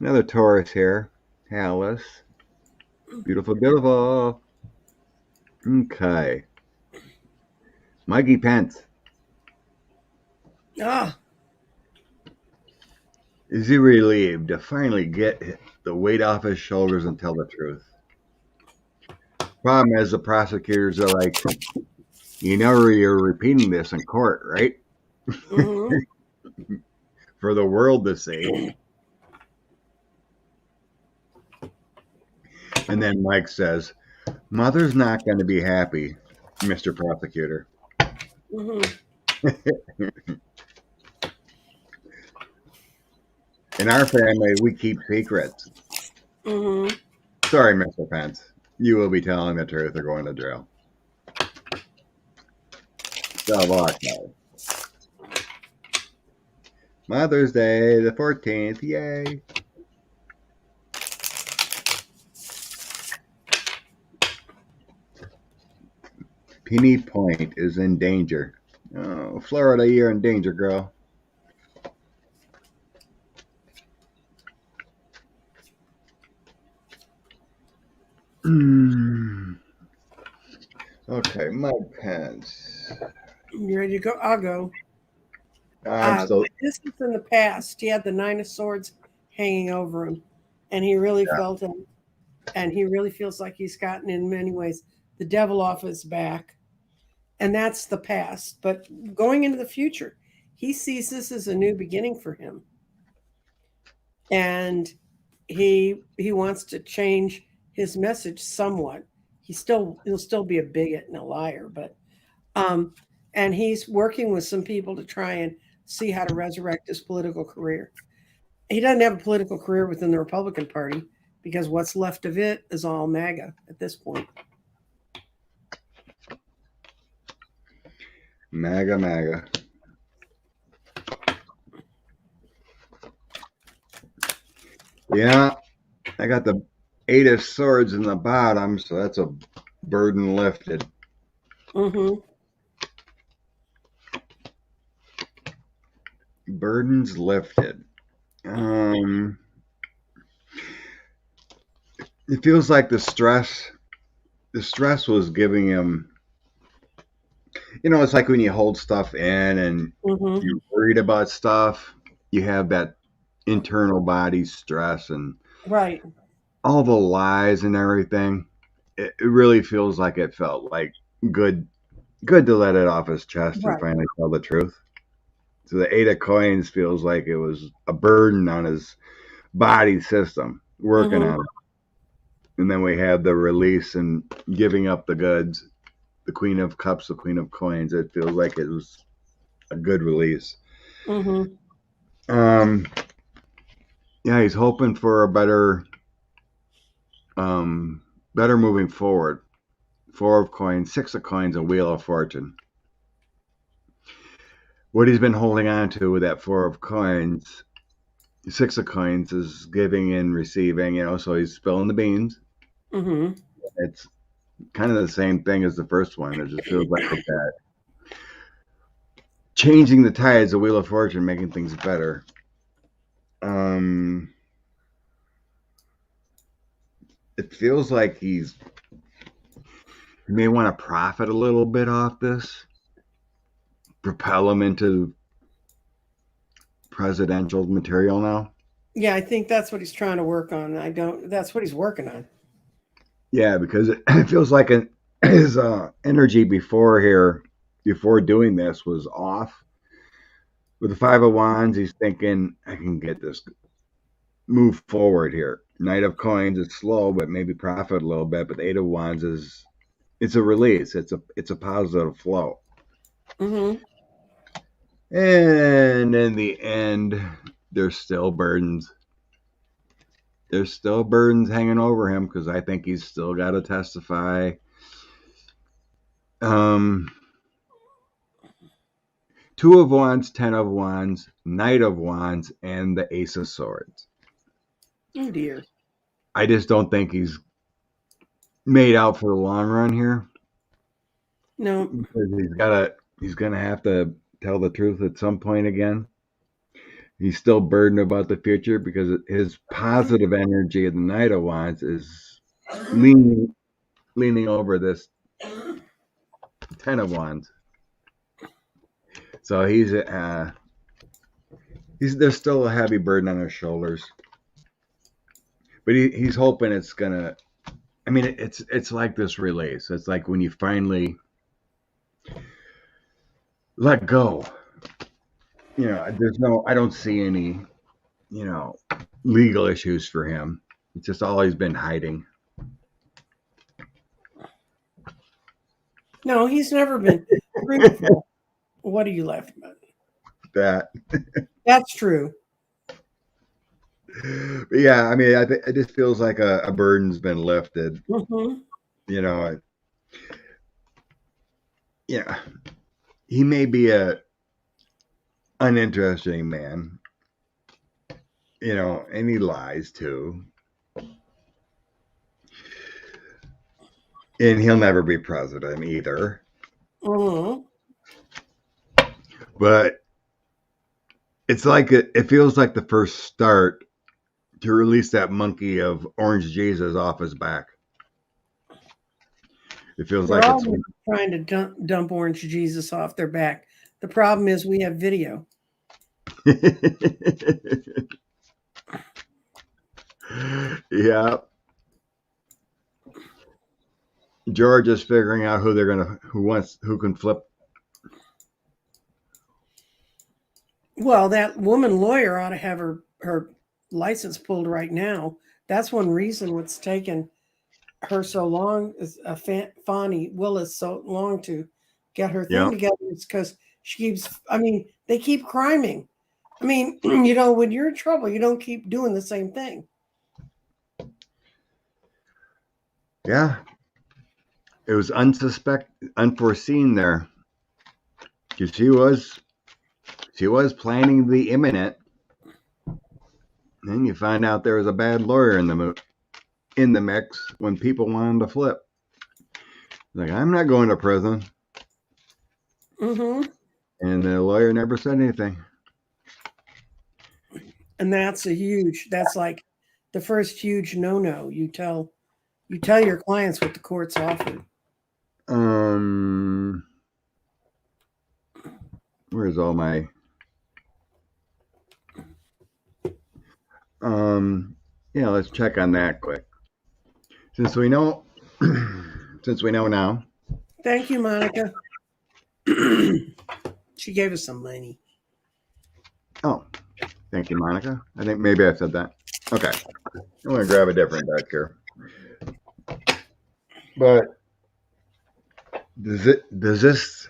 another Taurus here. Alice. Beautiful, beautiful. Okay. Mikey Pence. Ah, Is he relieved to finally get the weight off his shoulders and tell the truth? Problem is, the prosecutors are like, you know, you're repeating this in court, right? mm-hmm. For the world to see. And then Mike says, Mother's not going to be happy, Mr. Prosecutor. Mm-hmm. In our family, we keep secrets. Mm-hmm. Sorry, Mr. Pence. You will be telling the truth or going to jail. Mother's Day, the 14th. Yay. Penny Point is in danger. Oh, Florida, you're in danger, girl. Okay, Mike Pence. You ready to go? I'll go. I'm still. This is in the past. He had the Nine of Swords hanging over him, and he really felt him. And he really feels like he's gotten, in many ways, the devil off his back. And that's the past. But going into the future, he sees this as a new beginning for him. And he wants to change his message somewhat. He'll still be a bigot and a liar, but and he's working with some people to try and see how to resurrect his political career. He doesn't have a political career within the Republican Party because what's left of it is all MAGA at this point. MAGA. Yeah, I got the 8 of Swords in the bottom, so that's a burden lifted. Mm-hmm. Burdens lifted. It feels like the stress was giving him, it's like when you hold stuff in and you're worried about stuff, you have that internal body stress and right, all the lies and everything. It really feels like it felt like good to let it off his chest and finally tell the truth. So the 8 of Coins feels like it was a burden on his body system working on it. And then we have the release and giving up the goods, the Queen of Cups, the Queen of Coins. It feels like it was a good release. Yeah, he's hoping for a better better moving forward. 4 of coins, 6 of coins, a wheel of fortune. What he's been holding on to with that 4 of coins, 6 of coins is giving and receiving, so he's spilling the beans. Mm-hmm. It's kind of the same thing as the first one. It just feels like that. Changing the tides, the wheel of fortune, making things better. It feels like he may want to profit a little bit off this, propel him into presidential material now. Yeah, I think that's what he's trying to work on. That's what he's working on. Yeah, because it feels like his energy before doing this was off. With the 5 of Wands, he's thinking, I can get this, move forward here. Knight of Coins is slow, but maybe profit a little bit. But the 8 of Wands it's a release. It's a positive flow. Mm-hmm. And in the end, there's still burdens. There's still burdens hanging over him because I think he's still got to testify. 2 of Wands, 10 of Wands, Knight of Wands, and the Ace of Swords. Oh dear. I just don't think he's made out for the long run here. No. Because he's gonna have to tell the truth at some point again. He's still burdened about the future because his positive energy of the Knight of Wands is leaning over this 10 of Wands. So there's still a heavy burden on his shoulders. But he's hoping it's gonna. I mean, it's like this release. It's like when you finally let go. I don't see any, legal issues for him. It's just all he's been hiding. No, he's never been truthful. What are you laughing about? That. That's true. But yeah, I mean, it just feels like a burden's been lifted. Mm-hmm. He may be a uninteresting man, and he lies too. And he'll never be president either. Mm-hmm. But it's like it feels like the first start to release that monkey of Orange Jesus off his back. It feels They're like all it's trying to dump Orange Jesus off their back. The problem is we have video. Yeah. George is figuring out who can flip. Well, that woman lawyer ought to have her license pulled right now. That's one reason what's taken her so long, is Fani Willis so long to get her thing together. It's because they keep criming. I mean, when you're in trouble, you don't keep doing the same thing. Yeah. It was unforeseen there. Because she was planning the imminent. Then you find out there was a bad lawyer in the mix when people wanted to flip. Like, I'm not going to prison. Mm-hmm. And the lawyer never said anything. And that's like the first huge no-no. You tell your clients what the court's offered. Where's all my let's check on that quick. Since we know now. Thank you, Monica. She gave us some money. Oh, thank you, Monica. I think maybe I said that. Okay. I'm going to grab a different deck here. But does this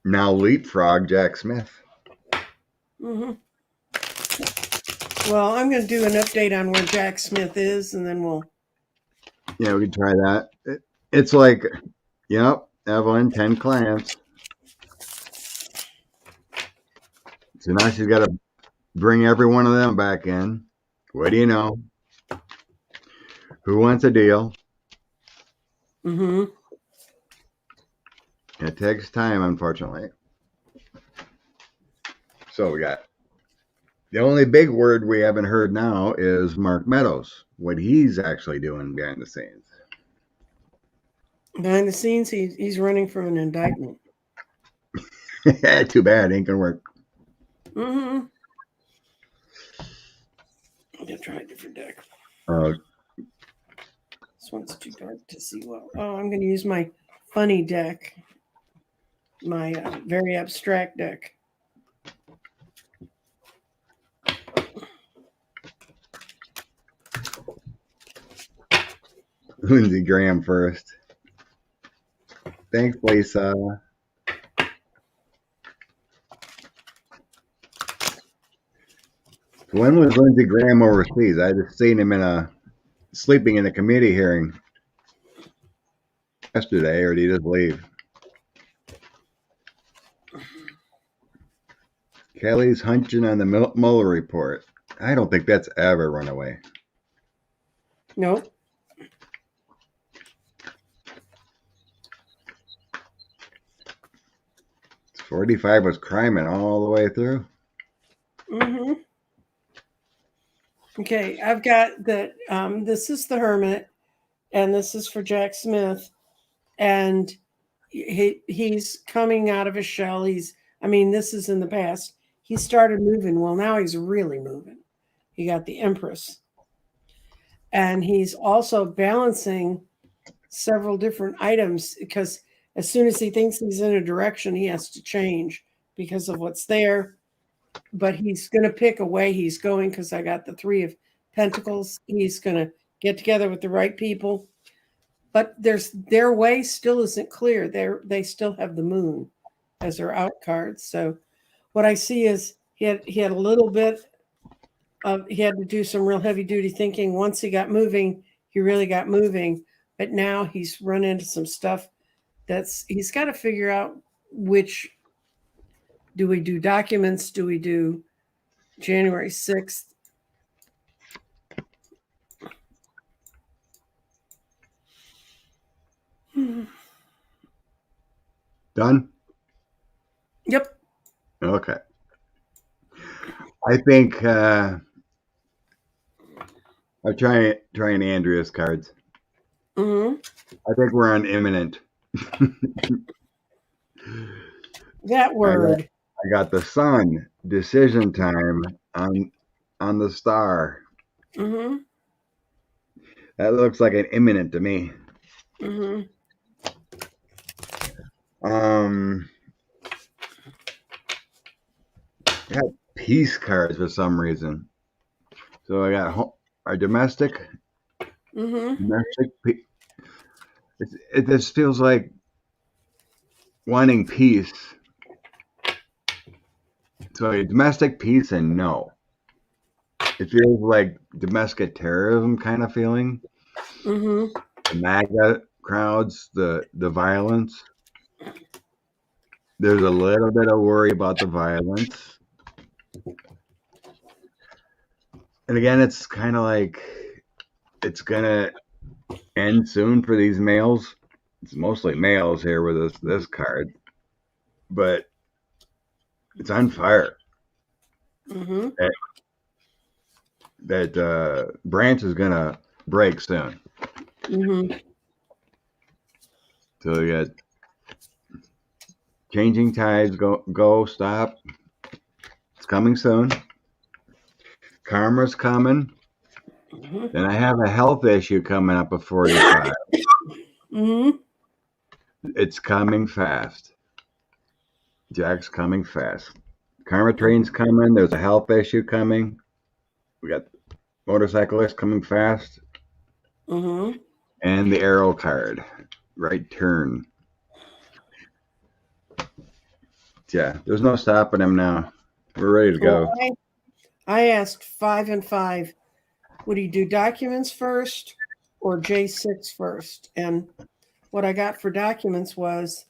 now leapfrog Jack Smith? Mm-hmm. Well, I'm going to do an update on where Jack Smith is, and then we'll Yeah, we could try that. It's like, yep, Evelyn, 10 clients. So now she's got to bring every one of them back in. What do you know? Who wants a deal? Mm-hmm. It takes time, unfortunately. So we got the only big word we haven't heard now is Mark Meadows, what he's actually doing behind the scenes. Behind the scenes, he's running from an indictment. Too bad, ain't gonna work. Mm-hmm. I'm gonna try a different deck. Uh, This one's too dark to see well. Oh, I'm gonna use my funny deck, my very abstract deck. Lindsey Graham first. Thanks, Lisa. When was Lindsey Graham overseas? I just seen him sleeping in a committee hearing yesterday, or did he just leave? Kelly's hunching on the Mueller report. I don't think that's ever run away. Nope. It's 45 was criming all the way through. Mm-hmm. Okay, I've got the this is the Hermit, and this is for Jack Smith, and he's coming out of his shell. This is in the past. He started moving. Well, now he's really moving. He got the Empress, and he's also balancing several different items because as soon as he thinks he's in a direction, he has to change because of what's there. But he's going to pick a way he's going because I got the Three of Pentacles. He's going to get together with the right people. But their way still isn't clear. They still have the Moon as their out cards. So what I see is he had a little bit of, he had to do some real heavy duty thinking. Once he got moving, he really got moving. But now he's run into some stuff he's got to figure out which. Do we do documents? Do we do January 6th? Done? Yep. Okay. I think I'm trying Andrea's cards. Mm-hmm. I think we're on imminent. That word. I got the Sun, decision time on the Star. Mm-hmm. That looks like an imminent to me. Mm-hmm. I got peace cards for some reason. So I got our domestic. Mm-hmm. It just feels like wanting peace. So domestic peace and no. It feels like domestic terrorism kind of feeling. Mm-hmm. The MAGA crowds, the violence. There's a little bit of worry about the violence. And again, it's kind of like it's going to end soon for these males. It's mostly males here with this card. But it's on fire. Mm-hmm. That branch is going to break soon. Mm-hmm. So you got changing tides, go, stop. It's coming soon. Karma's coming. Mm-hmm. Then I have a health issue coming up at 45. Mm-hmm. It's coming fast. Jack's coming fast. Karma train's coming. There's a health issue coming. We got motorcyclists coming fast. Mm-hmm. And the arrow card. Right turn. Yeah, there's no stopping him now. We're ready to go. Well, I asked 5 and 5. Would he do documents first or J6 first. And what I got for documents was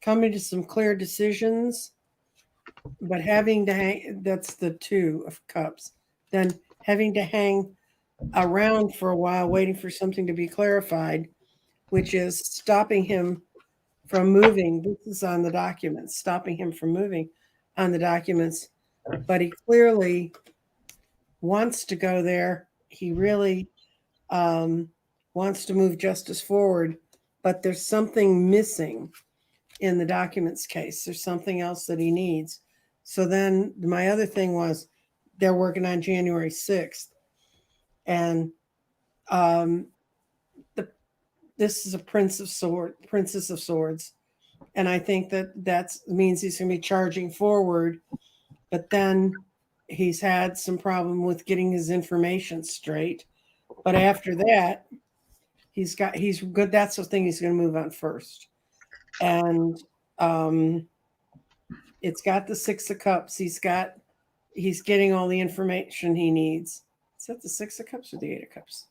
coming to some clear decisions, but having to hang, that's the 2 of cups. Then having to hang around for a while, waiting for something to be clarified, which is stopping him from moving. This is on the documents, stopping him from moving on the documents. But he clearly wants to go there. He really wants to move justice forward, but there's something missing in the documents case. There's something else that he needs. So then my other thing was they're working on January 6th. And this is a princess of swords. And I think that means he's going to be charging forward. But then he's had some problem with getting his information straight. But after that, he's good. That's the thing he's going to move on first. And it's got the 6 of cups. He's getting all the information he needs. Is that the 6 of cups or the 8 of cups?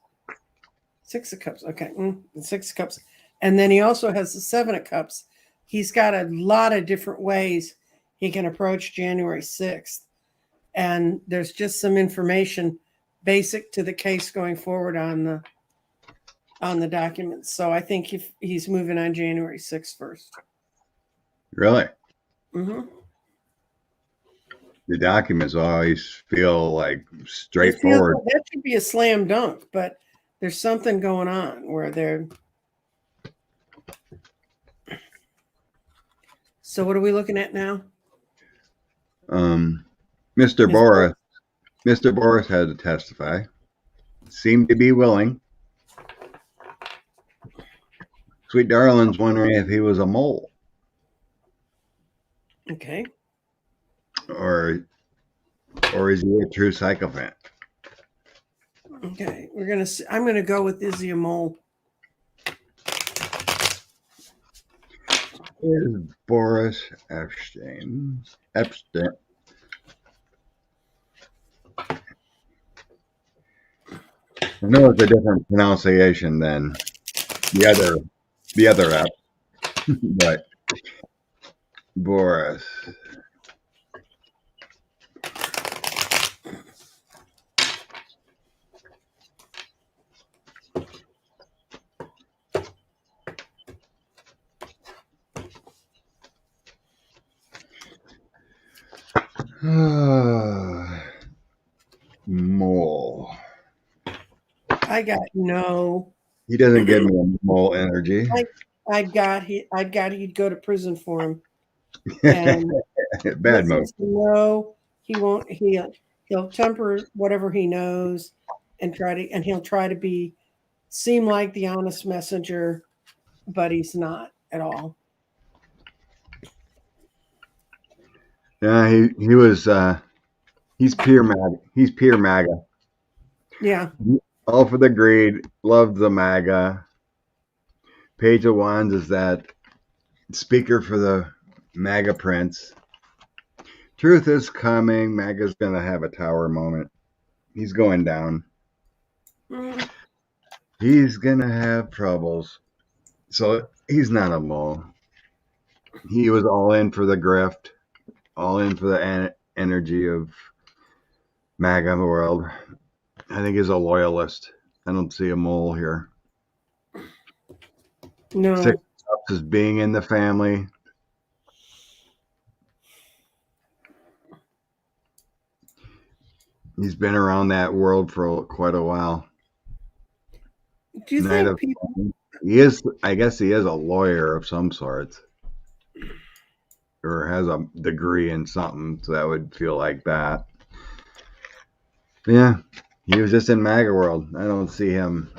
6 of cups. Okay. The 6 of cups. And then he also has the 7 of cups. He's got a lot of different ways he can approach January 6th. And there's just some information basic to the case going forward on the documents. So I think he's moving on January 6th first. Really? Mm-hmm. The documents always feel like straightforward. That should be a slam dunk, but there's something going on where they're. So what are we looking at now? Mr. Boris had to testify. Seemed to be willing. Sweet Darling's wondering if he was a mole. Okay. Or is he a true psychopath? Okay, I'm gonna go with is he a mole? Is Boris Epstein? I know it's a different pronunciation than the other app, but Boris. Mole. I got no. He doesn't give me a mole energy. I'd got he'd go to prison for him. And bad mode. No, he won't. He'll temper whatever he knows and he'll try to seem like the honest messenger, but he's not at all. Yeah, he was. He's pure MAGA. He's pure MAGA. Yeah. All for the greed. Loved the MAGA. Page of Wands is that speaker for the MAGA prince. Truth is coming. MAGA's gonna have a tower moment. He's going down. He's gonna have troubles. So he's not a mole. He was all in for the grift. All in for the energy of MAGA world. I think he's a loyalist. I don't see a mole here. No. 6 of Cups is being in the family. He's been around that world for quite a while. Do you think people? He is. I guess he is a lawyer of some sort, or has a degree in something, so that would feel like that. Yeah, he was just in MAGA world. I don't see him.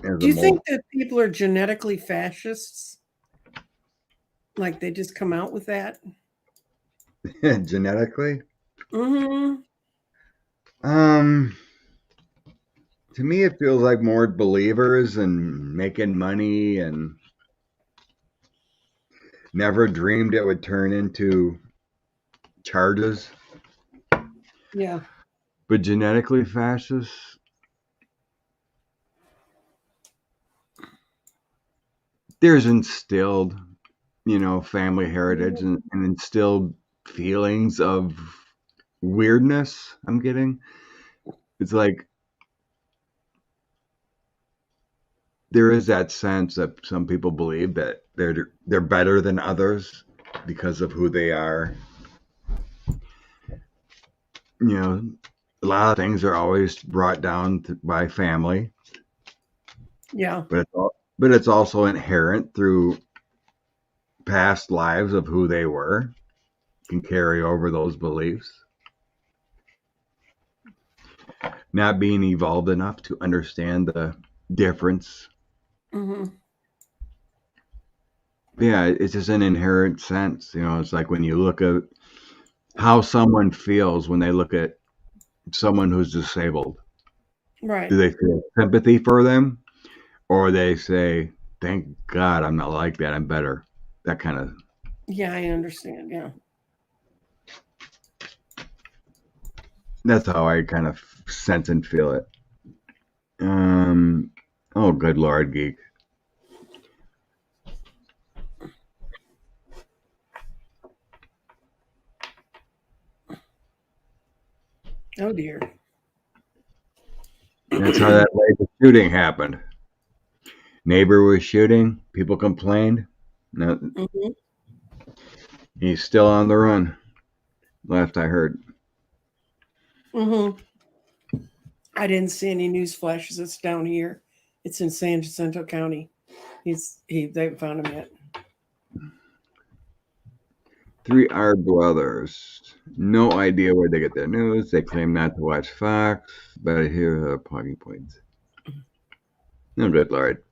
Do you think that people are genetically fascists? Like they just come out with that? Genetically? Mm-hmm. To me, it feels like more believers and making money, and never dreamed it would turn into charges. Yeah. But genetically fascists, there's instilled, family heritage and instilled feelings of weirdness I'm getting. It's like there is that sense that some people believe that they're better than others because of who they are. A lot of things are always brought down by family, Yeah. but it's also inherent through past lives of who they were, can carry over those beliefs. Not being evolved enough to understand the difference. Hmm. Yeah, it's just an inherent sense. It's like when you look at how someone feels when they look at someone who's disabled. Right. Do they feel sympathy for them? Or they say, thank God I'm not like that. I'm better. That kind of. Yeah, I understand. Yeah. That's how I kind of sense and feel it. Oh, good Lord, geek. Oh dear. That's how that latest shooting happened. Neighbor was shooting. People complained. No, Hmm. he's still on the run. Last I heard. Hmm. I didn't see any news flashes. It's down here. It's in San Jacinto County. They haven't found him yet. 3 are brothers. No idea where they get their news. They claim not to watch Fox, but I hear talking points. No, good Lord.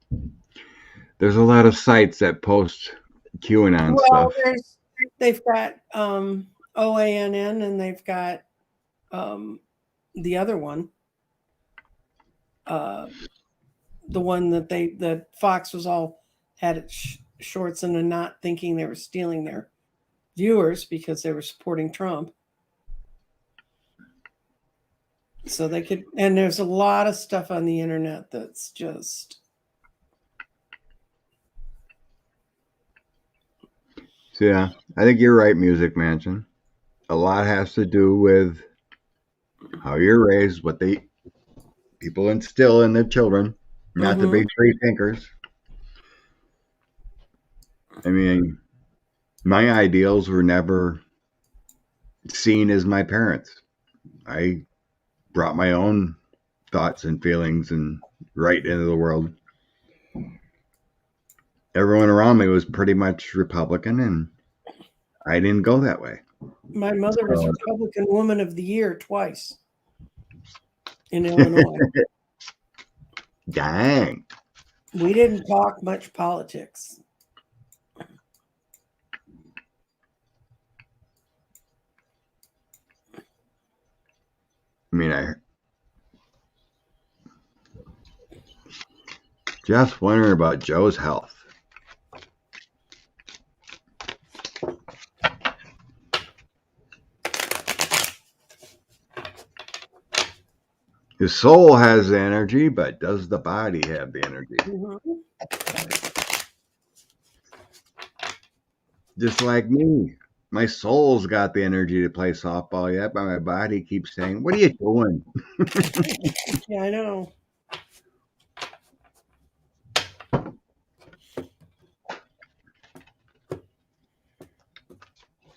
There's a lot of sites that post QAnon Well, stuff. they've got OANN and they've got the other one, uh, the one that Fox was all had its shorts in a knot, thinking they were stealing their viewers because they were supporting Trump. So they could, and there's a lot of stuff on the internet that's just. So yeah, I think you're right, Music Mansion. A lot has to do with how you're raised, what people instill in their children, not the Mhm. big free thinkers. I mean, my ideals were never seen as my parents. I brought my own thoughts and feelings and right into the world. Everyone around me was pretty much Republican, and I didn't go that way. My mother was So, Republican Woman of the Year twice in Illinois. dang. We didn't talk much politics. I mean, I just wondering about Joe's health. His soul has the energy, but does the body have the energy? Mhm. Just like me. My soul's got the energy to play softball yet, but my body keeps saying, what are you doing? Yeah, I know.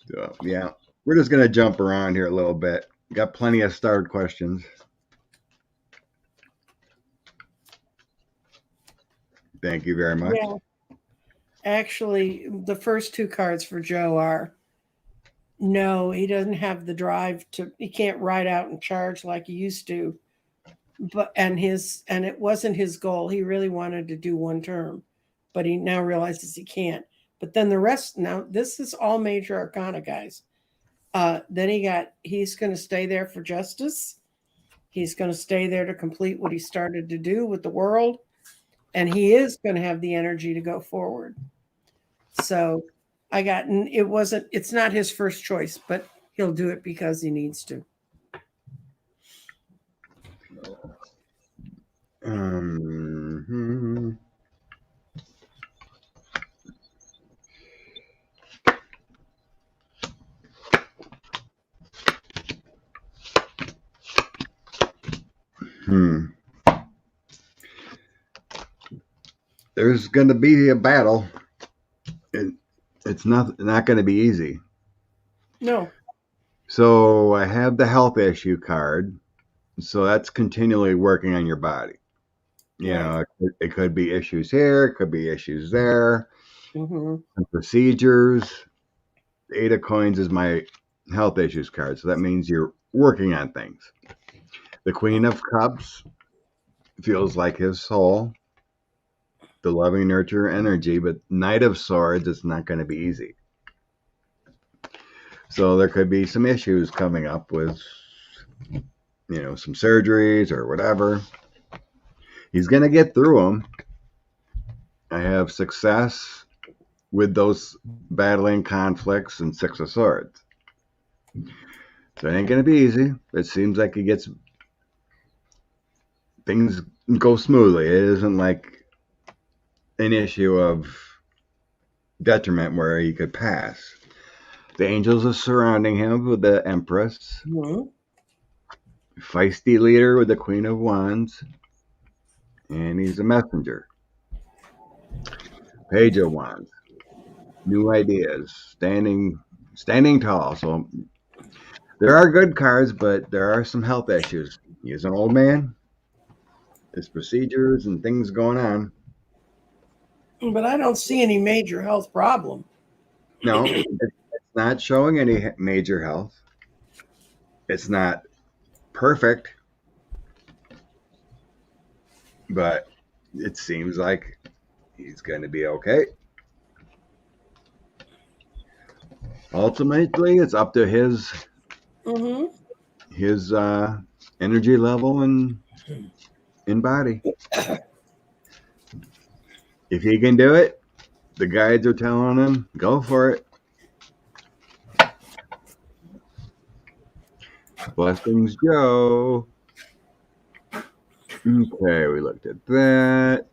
So, yeah, we're just going to jump around here a little bit. Got plenty of starred questions. Thank you very much. Yeah. Actually, the first two cards for Joe are no, he doesn't have the drive he can't ride out and charge like he used to. And it wasn't his goal. He really wanted to do one term, but he now realizes he can't. But then the rest, now this is all major arcana, guys. Then he's going to stay there for justice. He's going to stay there to complete what he started to do with the world. And he is going to have the energy to go forward. So it's not his first choice, but he'll do it because he needs to. Um, There's going to be a battle. It's not going to be easy. No. So I have the health issue card. So that's continually working on your body. You know, it could be issues here, it could be issues there, and procedures. The Eight of Coins is my health issues card. So that means you're working on things. The Queen of Cups feels like his soul, the loving nurture energy, but Knight of Swords is not going to be easy. So there could be some issues coming up with, some surgeries or whatever. He's going to get through them. I have success with those battling conflicts and Six of Swords. So it ain't going to be easy. It seems like he gets things go smoothly. It isn't like an issue of detriment where he could pass. The angels are surrounding him with the Empress. Feisty leader with the Queen of Wands. And he's a messenger. Page of Wands. New ideas. Standing tall. So there are good cards, but there are some health issues. He's an old man. There's procedures and things going on. But I don't see any major health problem. No, it's not showing any major health. It's not perfect, but it seems like he's going to be okay. Ultimately, it's up to his energy level and in body. If he can do it, the guides are telling him, go for it. Blessings, Joe. Okay, we looked at that.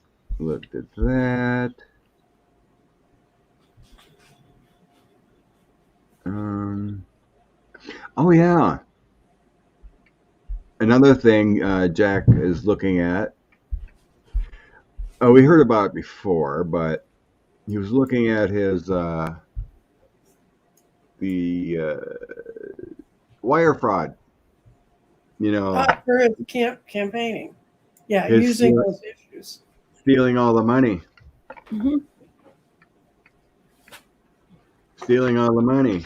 Oh, yeah. Another thing Jack is looking at. Oh, we heard about it before, but he was looking at his the wire fraud. For his campaigning. Yeah, using those issues. Stealing all the money. Stealing all the money.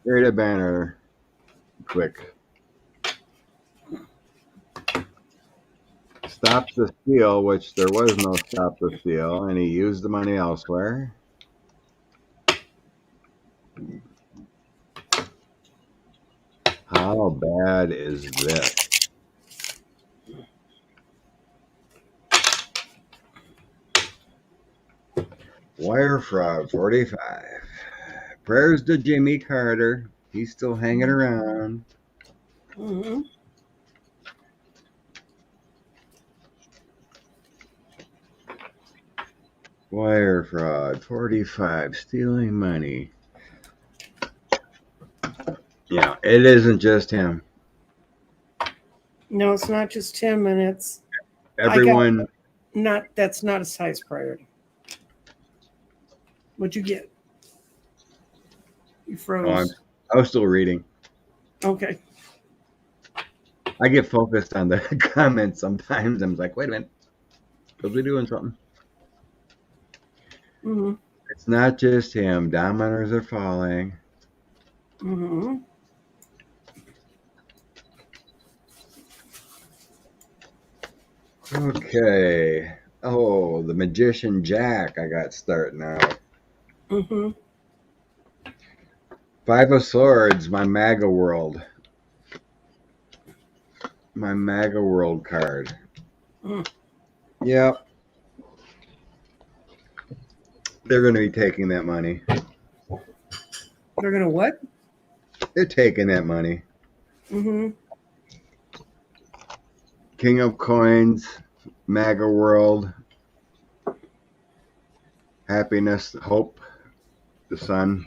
Create a banner quick. Stop the steal, which there was no stop the steal, and he used the money elsewhere. How bad is this? Wire fraud 45. Prayers to Jimmy Carter. He's still hanging around. Wire fraud 45. Stealing money. Yeah, it isn't just him. No, it's not just him, and it's everyone. That's not his highest priority. What'd you get? You froze. I was still reading. Okay. I get focused on the comments sometimes. I'm like, wait a minute. Supposed to be doing something. It's not just him. Dominoes are falling. Okay. Oh, the Magician Jack I got starting out. Five of Swords, my MAGA World. My MAGA World card. Yep. They're going to be taking that money. They're going to what? They're taking that money. King of Coins, MAGA World, happiness, hope, the sun.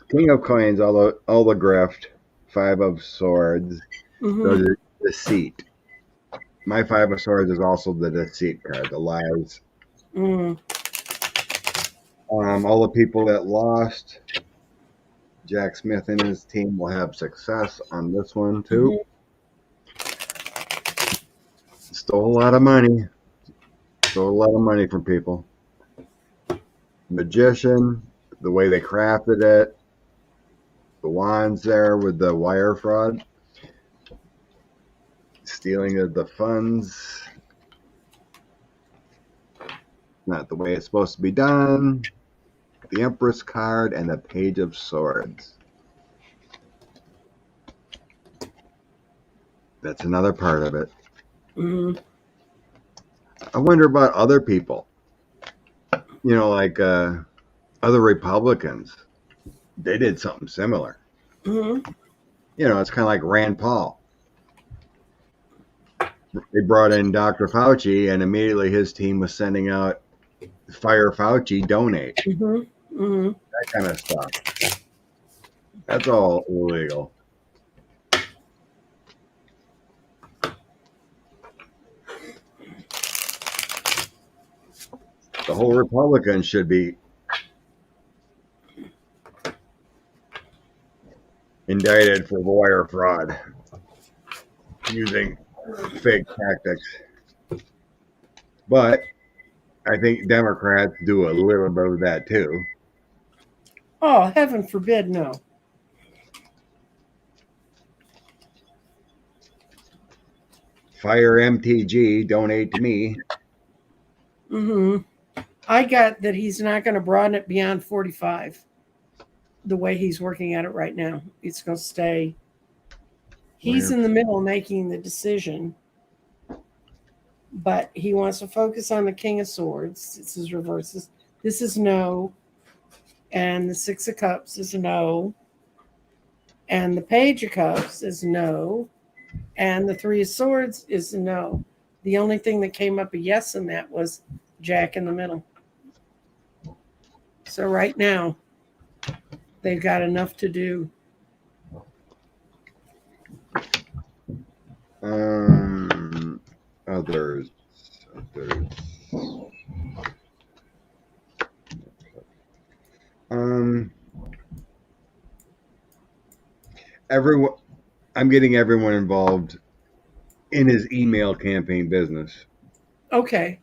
King of Coins, all the grift, Five of Swords, Mm-hmm. the deceit. My Five of Swords is also the deceit card, the lies. Mm. All the people that lost, Jack Smith and his team will have success on this one too. Stole a lot of money. Stole a lot of money from people. Magician, the way they crafted it, the wands there with the wire fraud, stealing of the funds, not the way it's supposed to be done, the Empress card, and the Page of Swords. That's another part of it. Mm. I wonder about other people, like other Republicans. They did something similar. Mm-hmm. It's kind of like Rand Paul. They brought in Dr. Fauci, and immediately his team was sending out Fire Fauci, donate, Mm-hmm. Mm-hmm. that kind of stuff. That's all illegal. The whole Republicans should be indicted for wire fraud using fake tactics. But I think Democrats do a little bit of that too. Oh, heaven forbid, no. Fire MTG, donate to me. Mm-hmm. I got that he's not going to broaden it beyond 45. The way he's working at it right now, it's going to stay. He's in the middle making the decision, but he wants to focus on the King of Swords. This is reverses. This is no, and the Six of Cups is no, and the Page of Cups is no, and the Three of Swords is no. The only thing that came up a yes in that was Jack in the middle. So right now, they've got enough to do. Others. Everyone. I'm getting everyone involved in his email campaign business. Okay,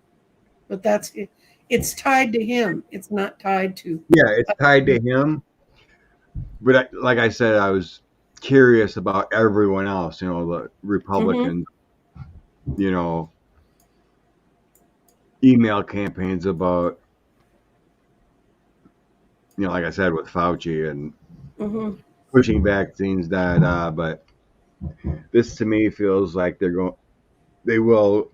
but that's it. It's tied to him. It's not tied to. Yeah, it's tied to him. But like I said, I was curious about everyone else. The Republicans. Email campaigns about. Like I said, with Fauci and pushing vaccines, but this to me feels like they will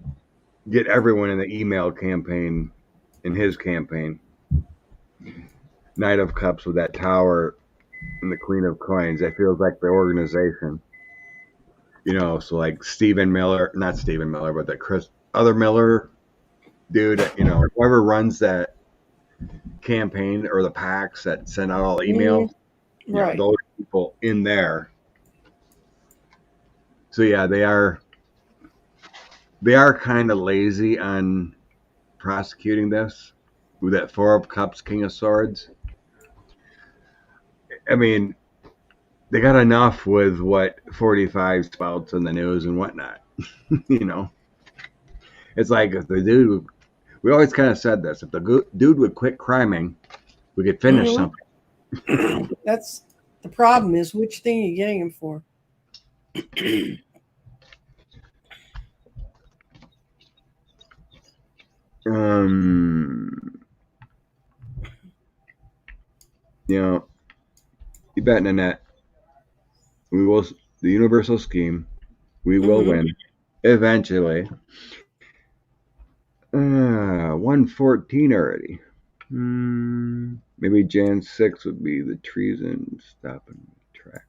get everyone in the email campaign, in his campaign. Knight of Cups with that tower and the Queen of Coins. That feels like the organization. So like Stephen Miller, not Stephen Miller, but the other Miller dude, whoever runs that campaign or the PACs that send out all the emails, Right. those people in there. So yeah, they are kind of lazy on prosecuting this with that Four of Cups, King of Swords. I mean, they got enough with what 45 spouts in the news and whatnot. It's like if the dude, we always kind of said this, if the dude would quit criming, we could finish something. That's the problem, is which thing are you getting him for? You bet, Nanette. We will, the universal scheme, we will win eventually. 114 already. Maybe Jan 6 would be the treason stopping tracks.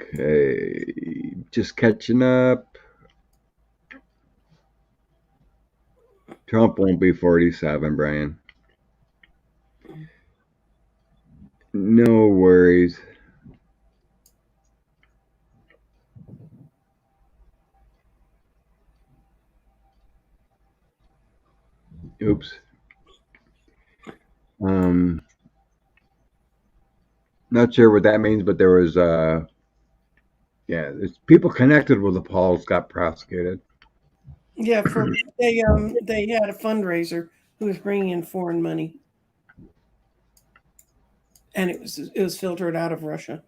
Okay, just catching up. Trump won't be 47, Brian. No worries. Oops. Not sure what that means, but there was it's people connected with the Pauls got prosecuted. Yeah, they had a fundraiser who was bringing in foreign money, and it was filtered out of Russia.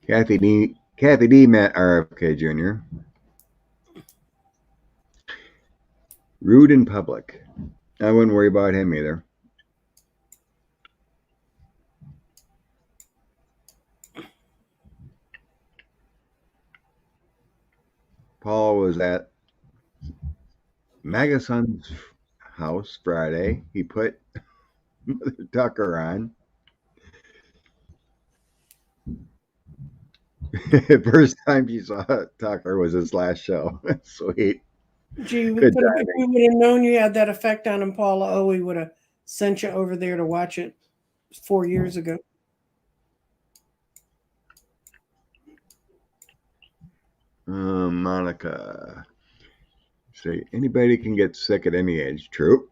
Kathy D met RFK Jr. Rude in public. I wouldn't worry about him either. Paul was at Magason's house Friday. He put Mother Tucker on. First time she saw Tucker was his last show. Sweet. Gee, Good if we would have known you had that effect on him, Paula, we would have sent you over there to watch it 4 years ago. Monica. Say anybody can get sick at any age. True.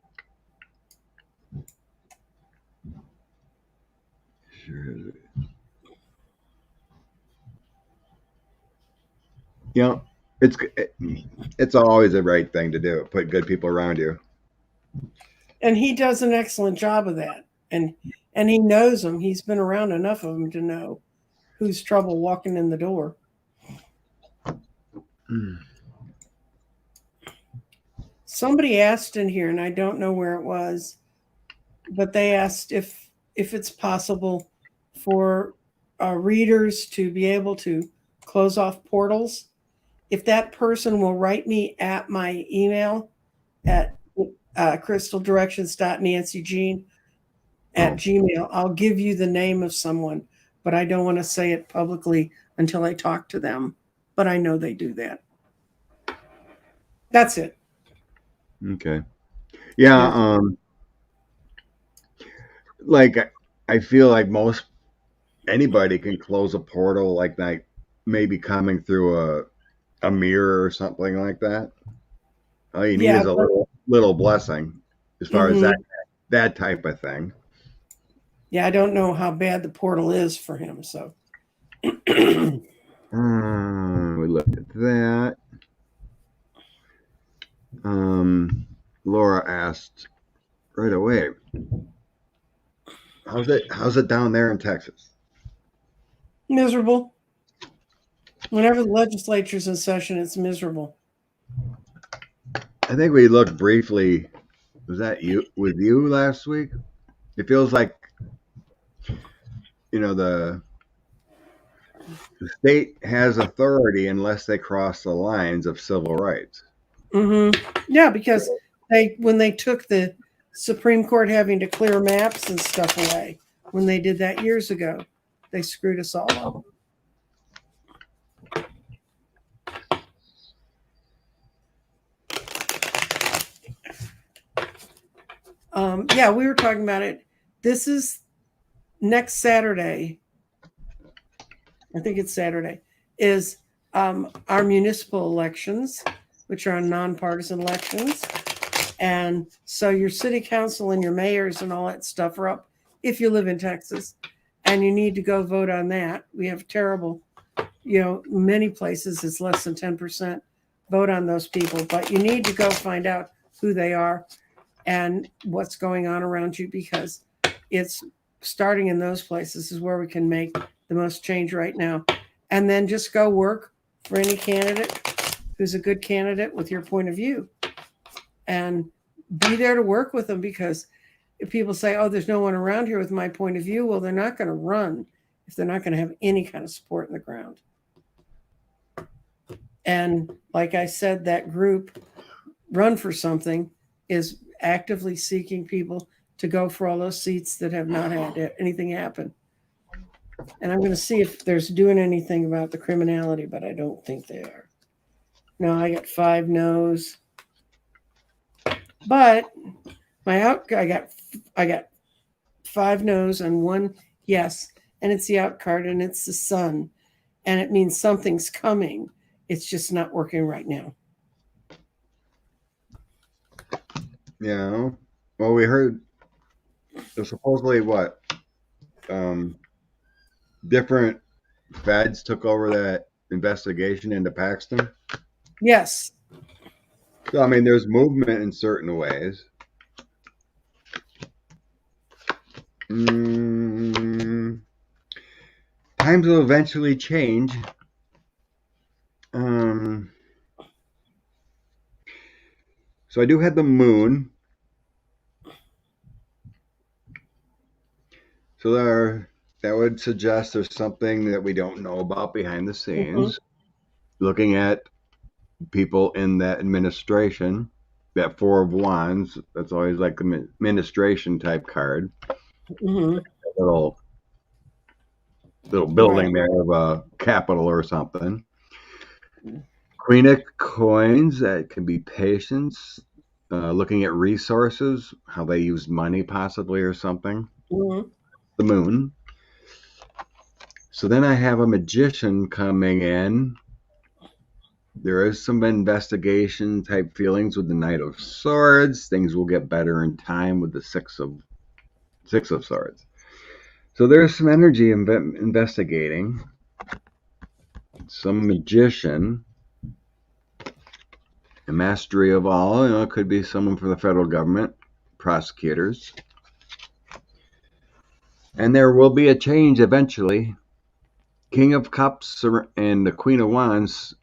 Sure. Yeah, it's always the right thing to do. Put good people around you. And he does an excellent job of that. And he knows them. He's been around enough of them to know who's trouble walking in the door. Somebody asked in here, and I don't know where it was, but they asked if it's possible for readers to be able to close off portals. If that person will write me at my email at crystaldirections.nancyjean@gmail, I'll give you the name of someone, but I don't want to say it publicly until I talk to them. But I know they do that. That's it. Okay. Yeah. Like I feel like most anybody can close a portal like that, maybe coming through a mirror or something like that. All you need is a little blessing as far as that type of thing. Yeah, I don't know how bad the portal is for him. So we looked at that. Laura asked right away, how's it down there in Texas? Miserable. Whenever the legislature's in session, it's miserable. I think we looked briefly. Was that with you last week? It feels like, the state has authority unless they cross the lines of civil rights. Yeah, because when they took the Supreme Court having to clear maps and stuff away, when they did that years ago, they screwed us all up. Yeah, we were talking about it. This is next Saturday. I think it's Saturday, is our municipal elections, which are nonpartisan elections. And so your city council and your mayors and all that stuff are up if you live in Texas, and you need to go vote on that. We have terrible, many places it's less than 10% vote on those people, but you need to go find out who they are and what's going on around you, because it's starting in those places is where we can make the most change right now. And then just go work for any candidate who's a good candidate with your point of view, and be there to work with them. Because if people say, oh, there's no one around here with my point of view, well, they're not going to run if they're not going to have any kind of support in the ground. And like I said, that group, Run for Something, is actively seeking people to go for all those seats that have not had anything happen. And I'm going to see if there's doing anything about the criminality, but I don't think they are. No, I got 5 no's. But I got 5 no's and 1 yes, and it's the out card and it's the sun, and it means something's coming. It's just not working right now. Yeah. Well, we heard there's supposedly what different feds took over that investigation into Paxton. Yes. So I mean, there's movement in certain ways. Times will eventually change. So I do have the moon. So that would suggest there's something that we don't know about behind the scenes. Looking at people in that administration, that 4 of Wands, that's always like the administration type card. Little building there of a capital or something. Queen of Coins, that can be patience, looking at resources, how they use money possibly or something. The moon. So then I have a Magician coming in. There is some investigation type feelings with the Knight of Swords. Things will get better in time with the Six of Swords. So there's some energy investigating. Some Magician. A mastery of all. It could be someone from the federal government. Prosecutors. And there will be a change eventually. King of Cups and the Queen of Wands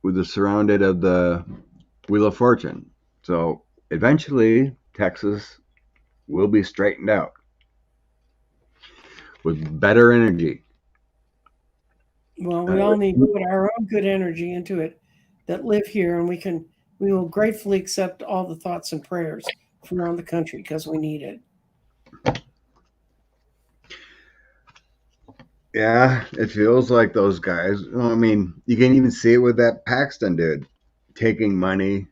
with the surrounded of the Wheel of Fortune. So eventually Texas will be straightened out with better energy. Well, we all need to put our own good energy into it that live here, and we will gratefully accept all the thoughts and prayers from around the country because we need it. Yeah, it feels like those guys. I mean, you can even see it with that Paxton dude taking money.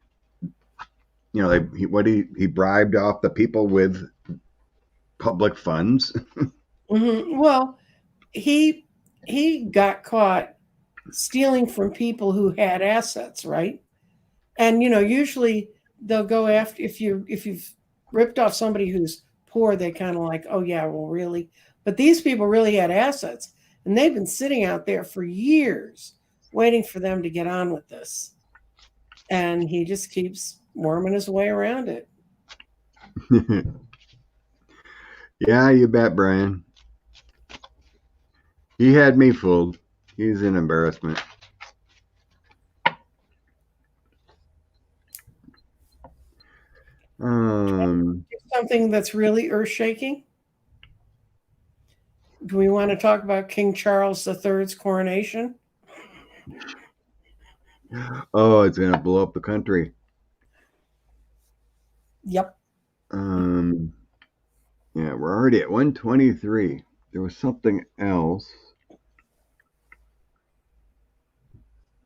He bribed off the people with public funds. Well, he got caught stealing from people who had assets, right? And usually they'll go after if you've ripped off somebody who's poor, they kind of like, oh yeah, well really. But these people really had assets, and they've been sitting out there for years waiting for them to get on with this. And he just keeps worming his way around it. Yeah, you bet, Brian. He had me fooled. He's an embarrassment. Something that's really earth-shaking. Do we want to talk about King Charles III's coronation? Oh, it's going to blow up the country. Yep. Yeah, we're already at 123. There was something else.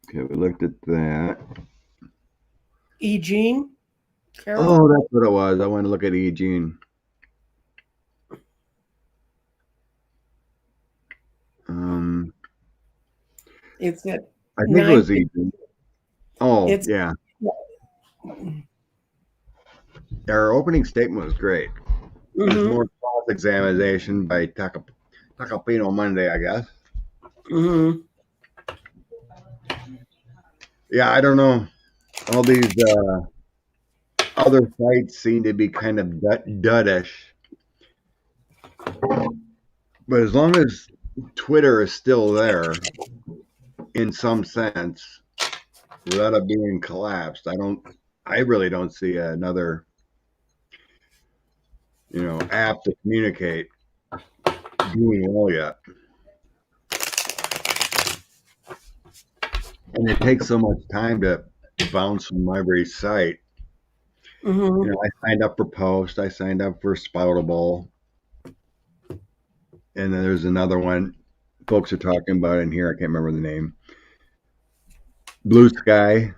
Okay, we looked at that. Eugene? Carol? Oh, that's what it was. I want to look at Eugene. It's at I think it was Eugene. Oh, yeah. Our opening statement was great. It was more cross-examination by Tacopino Monday, I guess. Yeah, I don't know. All these other sites seem to be kind of duddish. But as long as Twitter is still there, in some sense, without it being collapsed, I really don't see another, app to communicate doing well yet. And it takes so much time to bounce from every site. I signed up for Post. I signed up for Spoutable. And then there's another one folks are talking about in here. I can't remember the name. Blue Sky.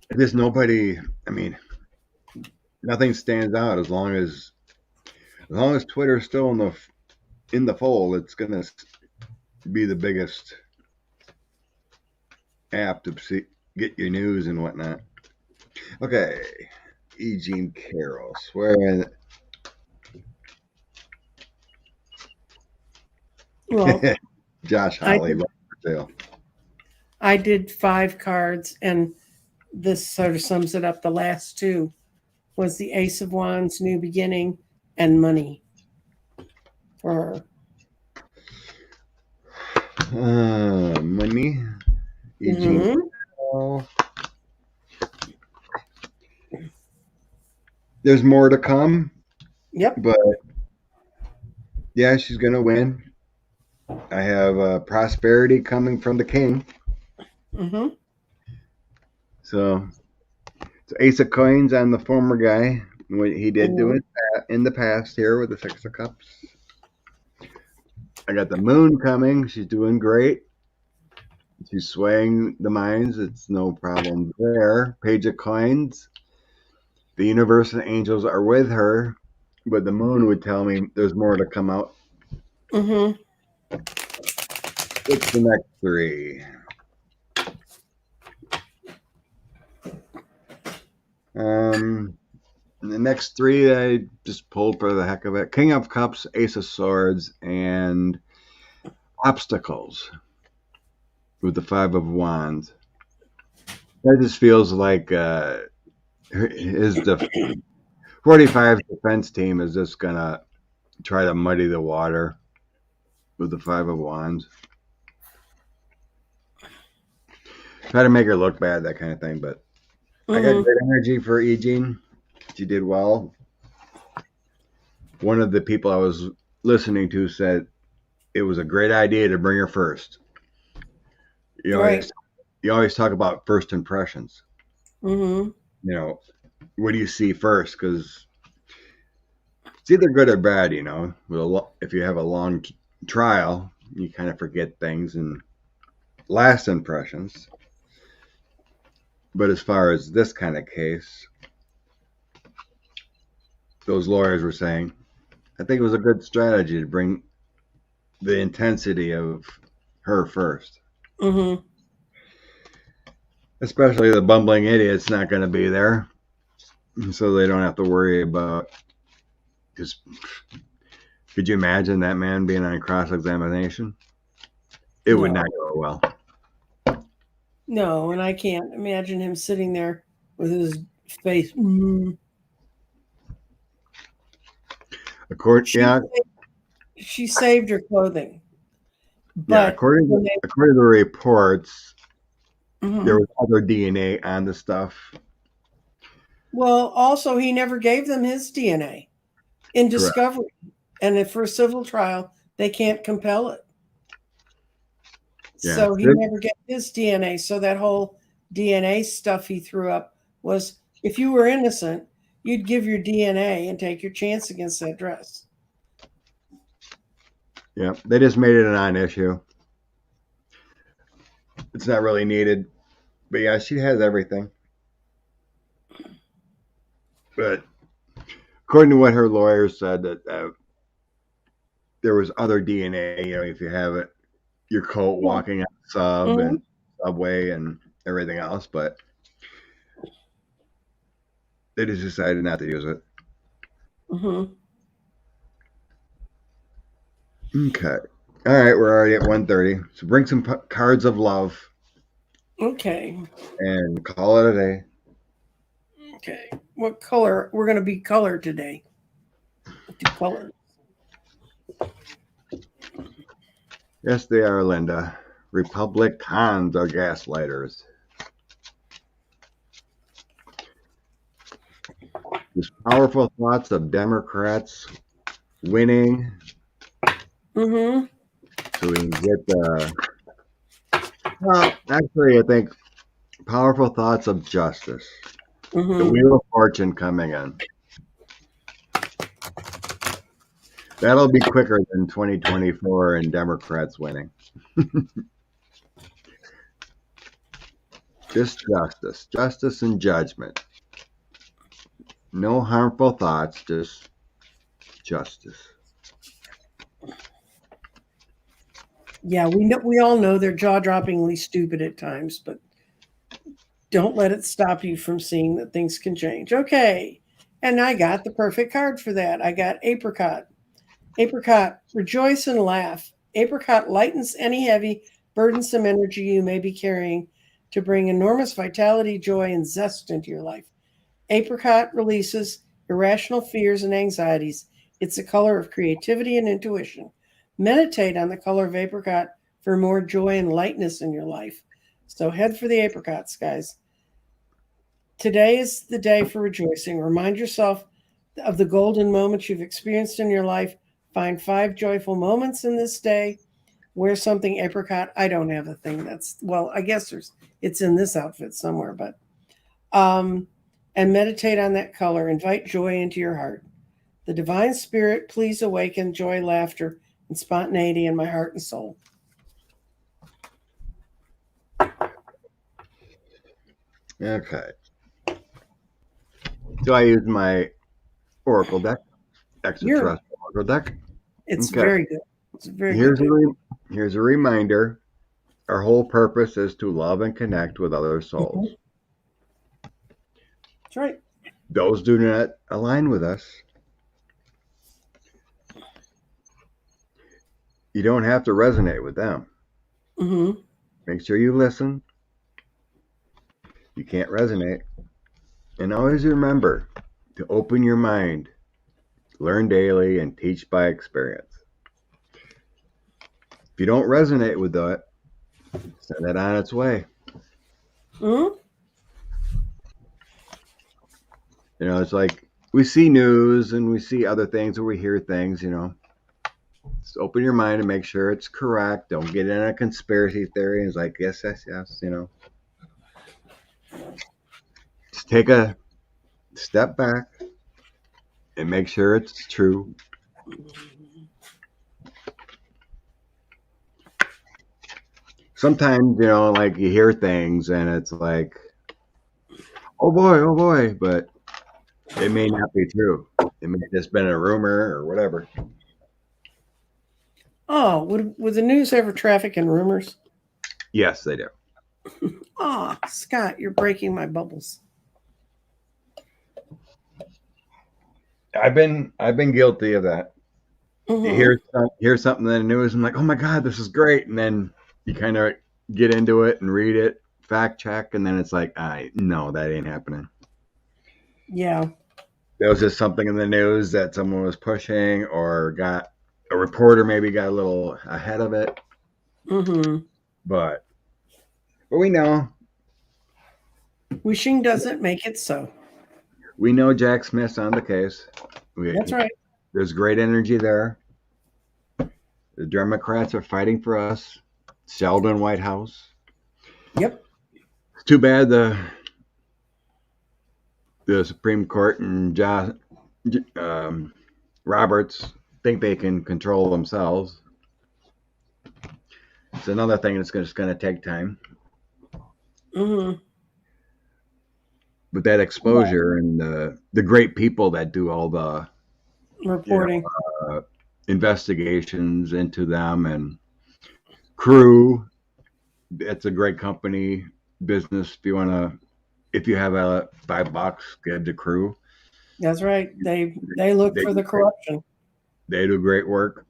There's nobody. I mean, nothing stands out as long as Twitter's still in the fold. It's gonna be the biggest app to get your news and whatnot. Okay, Eugene Carroll, swearing. Well, Josh Holly, love for sale. I did 5 cards, and this sort of sums it up. The last 2 was the Ace of Wands, New Beginning, and Money for her. Money. Eugene Mhm. Carroll. There's more to come, Yep. but yeah, she's gonna win. I have prosperity coming from the king. hmm So it's Ace of Coins on the former guy. What he did do it in the past here with the Six of Cups. I got the moon coming. She's doing great. She's swaying the minds. It's no problem there. Page of Coins. The universe and angels are with her, but the moon would tell me there's more to come out. hmm What's the next 3? The next 3 I just pulled for the heck of it. King of Cups, Ace of Swords, and Obstacles with the 5 of Wands. That just feels like the 45 defense team is just going to try to muddy the water with the 5 of Wands. Try to make her look bad, that kind of thing, but I got good energy for Eugene. She did well. One of the people I was listening to said it was a great idea to bring her first. You always talk about first impressions. hmm You know, what do you see first? Because it's either good or bad. You know, if you have a long trial, you kind of forget things and last impressions. But as far as this kind of case, those lawyers were saying, I think it was a good strategy to bring the intensity of her first. hmm Especially the bumbling idiot's not going to be there. So they don't have to worry about. Because could you imagine that man being on cross-examination? It would not go well. No, and I can't imagine him sitting there with his face. She saved her clothing. But according to the reports, there was other DNA on the stuff. Well, also, he never gave them his DNA in discovery. And if for a civil trial, they can't compel it. Yeah. So he never gave his DNA. So that whole DNA stuff he threw up was, if you were innocent, you'd give your DNA and take your chance against that dress. Yeah, they just made it a non-issue. It's not really needed. But yeah, she has everything. But according to what her lawyer said, that there was other DNA. You know, if you have it, your coat walking on sub and subway and everything else, but they just decided not to use it. Okay. All right, we're already at 1:30. So bring some cards of love. Okay. And call it a day. Okay. What color? We're going to be color today. Do color. Yes, they are, Linda. Republicans are gaslighters. There's powerful thoughts of Democrats winning. So we can get the. Well, actually, I think powerful thoughts of justice. The Wheel of Fortune coming in. That'll be quicker than 2024 and Democrats winning. Just justice and judgment. No harmful thoughts, just justice. Yeah, we all know they're jaw-droppingly stupid at times, but don't let it stop you from seeing that things can change. Okay. And I got the perfect card for that. I got apricot. Apricot, rejoice and laugh. Apricot lightens any heavy, burdensome energy you may be carrying to bring enormous vitality, joy, and zest into your life. Apricot releases irrational fears and anxieties. It's a color of creativity and intuition. Meditate on the color of apricot for more joy and lightness in your life. So head for the apricots, guys. Today is the day for rejoicing. Remind yourself of the golden moments you've experienced in your life. Find 5 joyful moments in this day. Wear something apricot. I don't have a thing that's, well, I guess it's in this outfit somewhere, but and meditate on that color. Invite joy into your heart. The divine spirit, please awaken joy, laughter, and spontaneity in my heart and soul. Okay. So I use my Oracle deck, extraterrestrial Oracle deck. It's Okay. very good. It's very Here's good. here's a reminder. Our whole purpose is to love and connect with other souls. That's right. Those do not align with us. You don't have to resonate with them. Mm-hmm. Make sure you listen. You can't resonate. And always remember to open your mind, learn daily, and teach by experience. If you don't resonate with that, send it on its way. Mm-hmm. You know, it's like we see news and we see other things or we hear things, you know. Just open your mind and make sure it's correct. Don't get in a conspiracy theory and it's like, yes, you know. Just take a step back and make sure it's true. Sometimes, you know, like you hear things and it's like, oh boy, but it may not be true. It may have just been a rumor or whatever. Oh, would the news ever traffic in rumors? Yes, they do. Oh, Scott, you're breaking my bubbles. I've been guilty of that. Mm-hmm. You hear something in the news, I'm like, oh my God, this is great. And then you kind of get into it and read it, fact check, and then it's like, no, that ain't happening. Yeah. There was just something in the news that someone was pushing or got a reporter maybe got a little ahead of it. Mm-hmm. But we know. Wishing doesn't make it so. We know Jack Smith's on the case. That's right. There's great energy there. The Democrats are fighting for us. Sheldon White House. Yep. It's too bad the Supreme Court and Roberts think they can control themselves. It's another thing that's just going to take time. Mm-hmm. But that exposure and the great people that do all the reporting, investigations into them, and Crew, it's a great company business. If you have a $5, give to Crew. That's right. They look for the corruption. They do great work.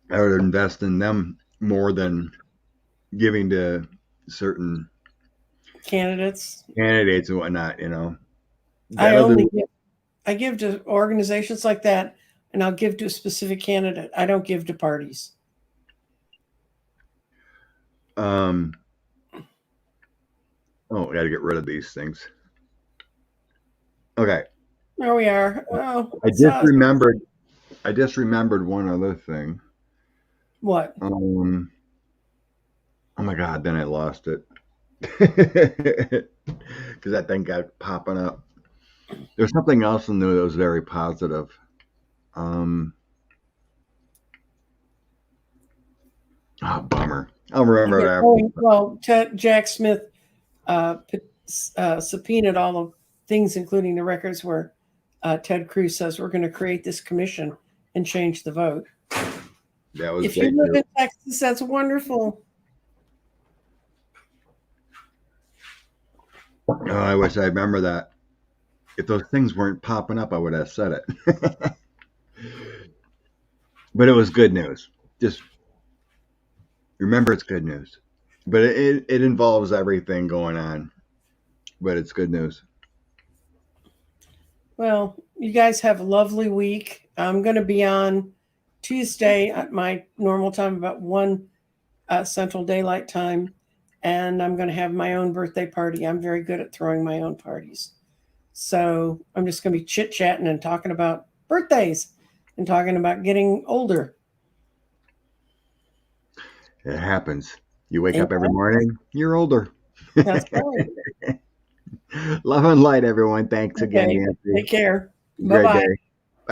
I would invest in them more than giving to certain candidates and whatnot, you know. I give to organizations like that, and I'll give to a specific candidate. I don't give to parties. Oh, we got to get rid of these things. Okay. There we are. Oh, I just remembered one other thing. What? Oh my God! Then I lost it because that thing got popping up. There's something else in there that was very positive. Um, bummer. I'll remember it after. Well, Jack Smith subpoenaed all the things, including the records where Ted Cruz says we're going to create this commission and change the vote. That was If you great live news. in Texas, that's wonderful. Oh, I wish I remember that. If those things weren't popping up, I would have said it. But it was good news. Just remember it's good news. But it involves everything going on. But it's good news. Well, you guys have a lovely week. I'm going to be on Tuesday at my normal time, about 1 Central Daylight Time, and I'm going to have my own birthday party. I'm very good at throwing my own parties. So I'm just going to be chit-chatting and talking about birthdays and talking about getting older. It happens. You wake up every morning, you're older. That's right. Love and light, everyone. Thanks again, Okay. Nancy. Take care. Great Bye-bye. day.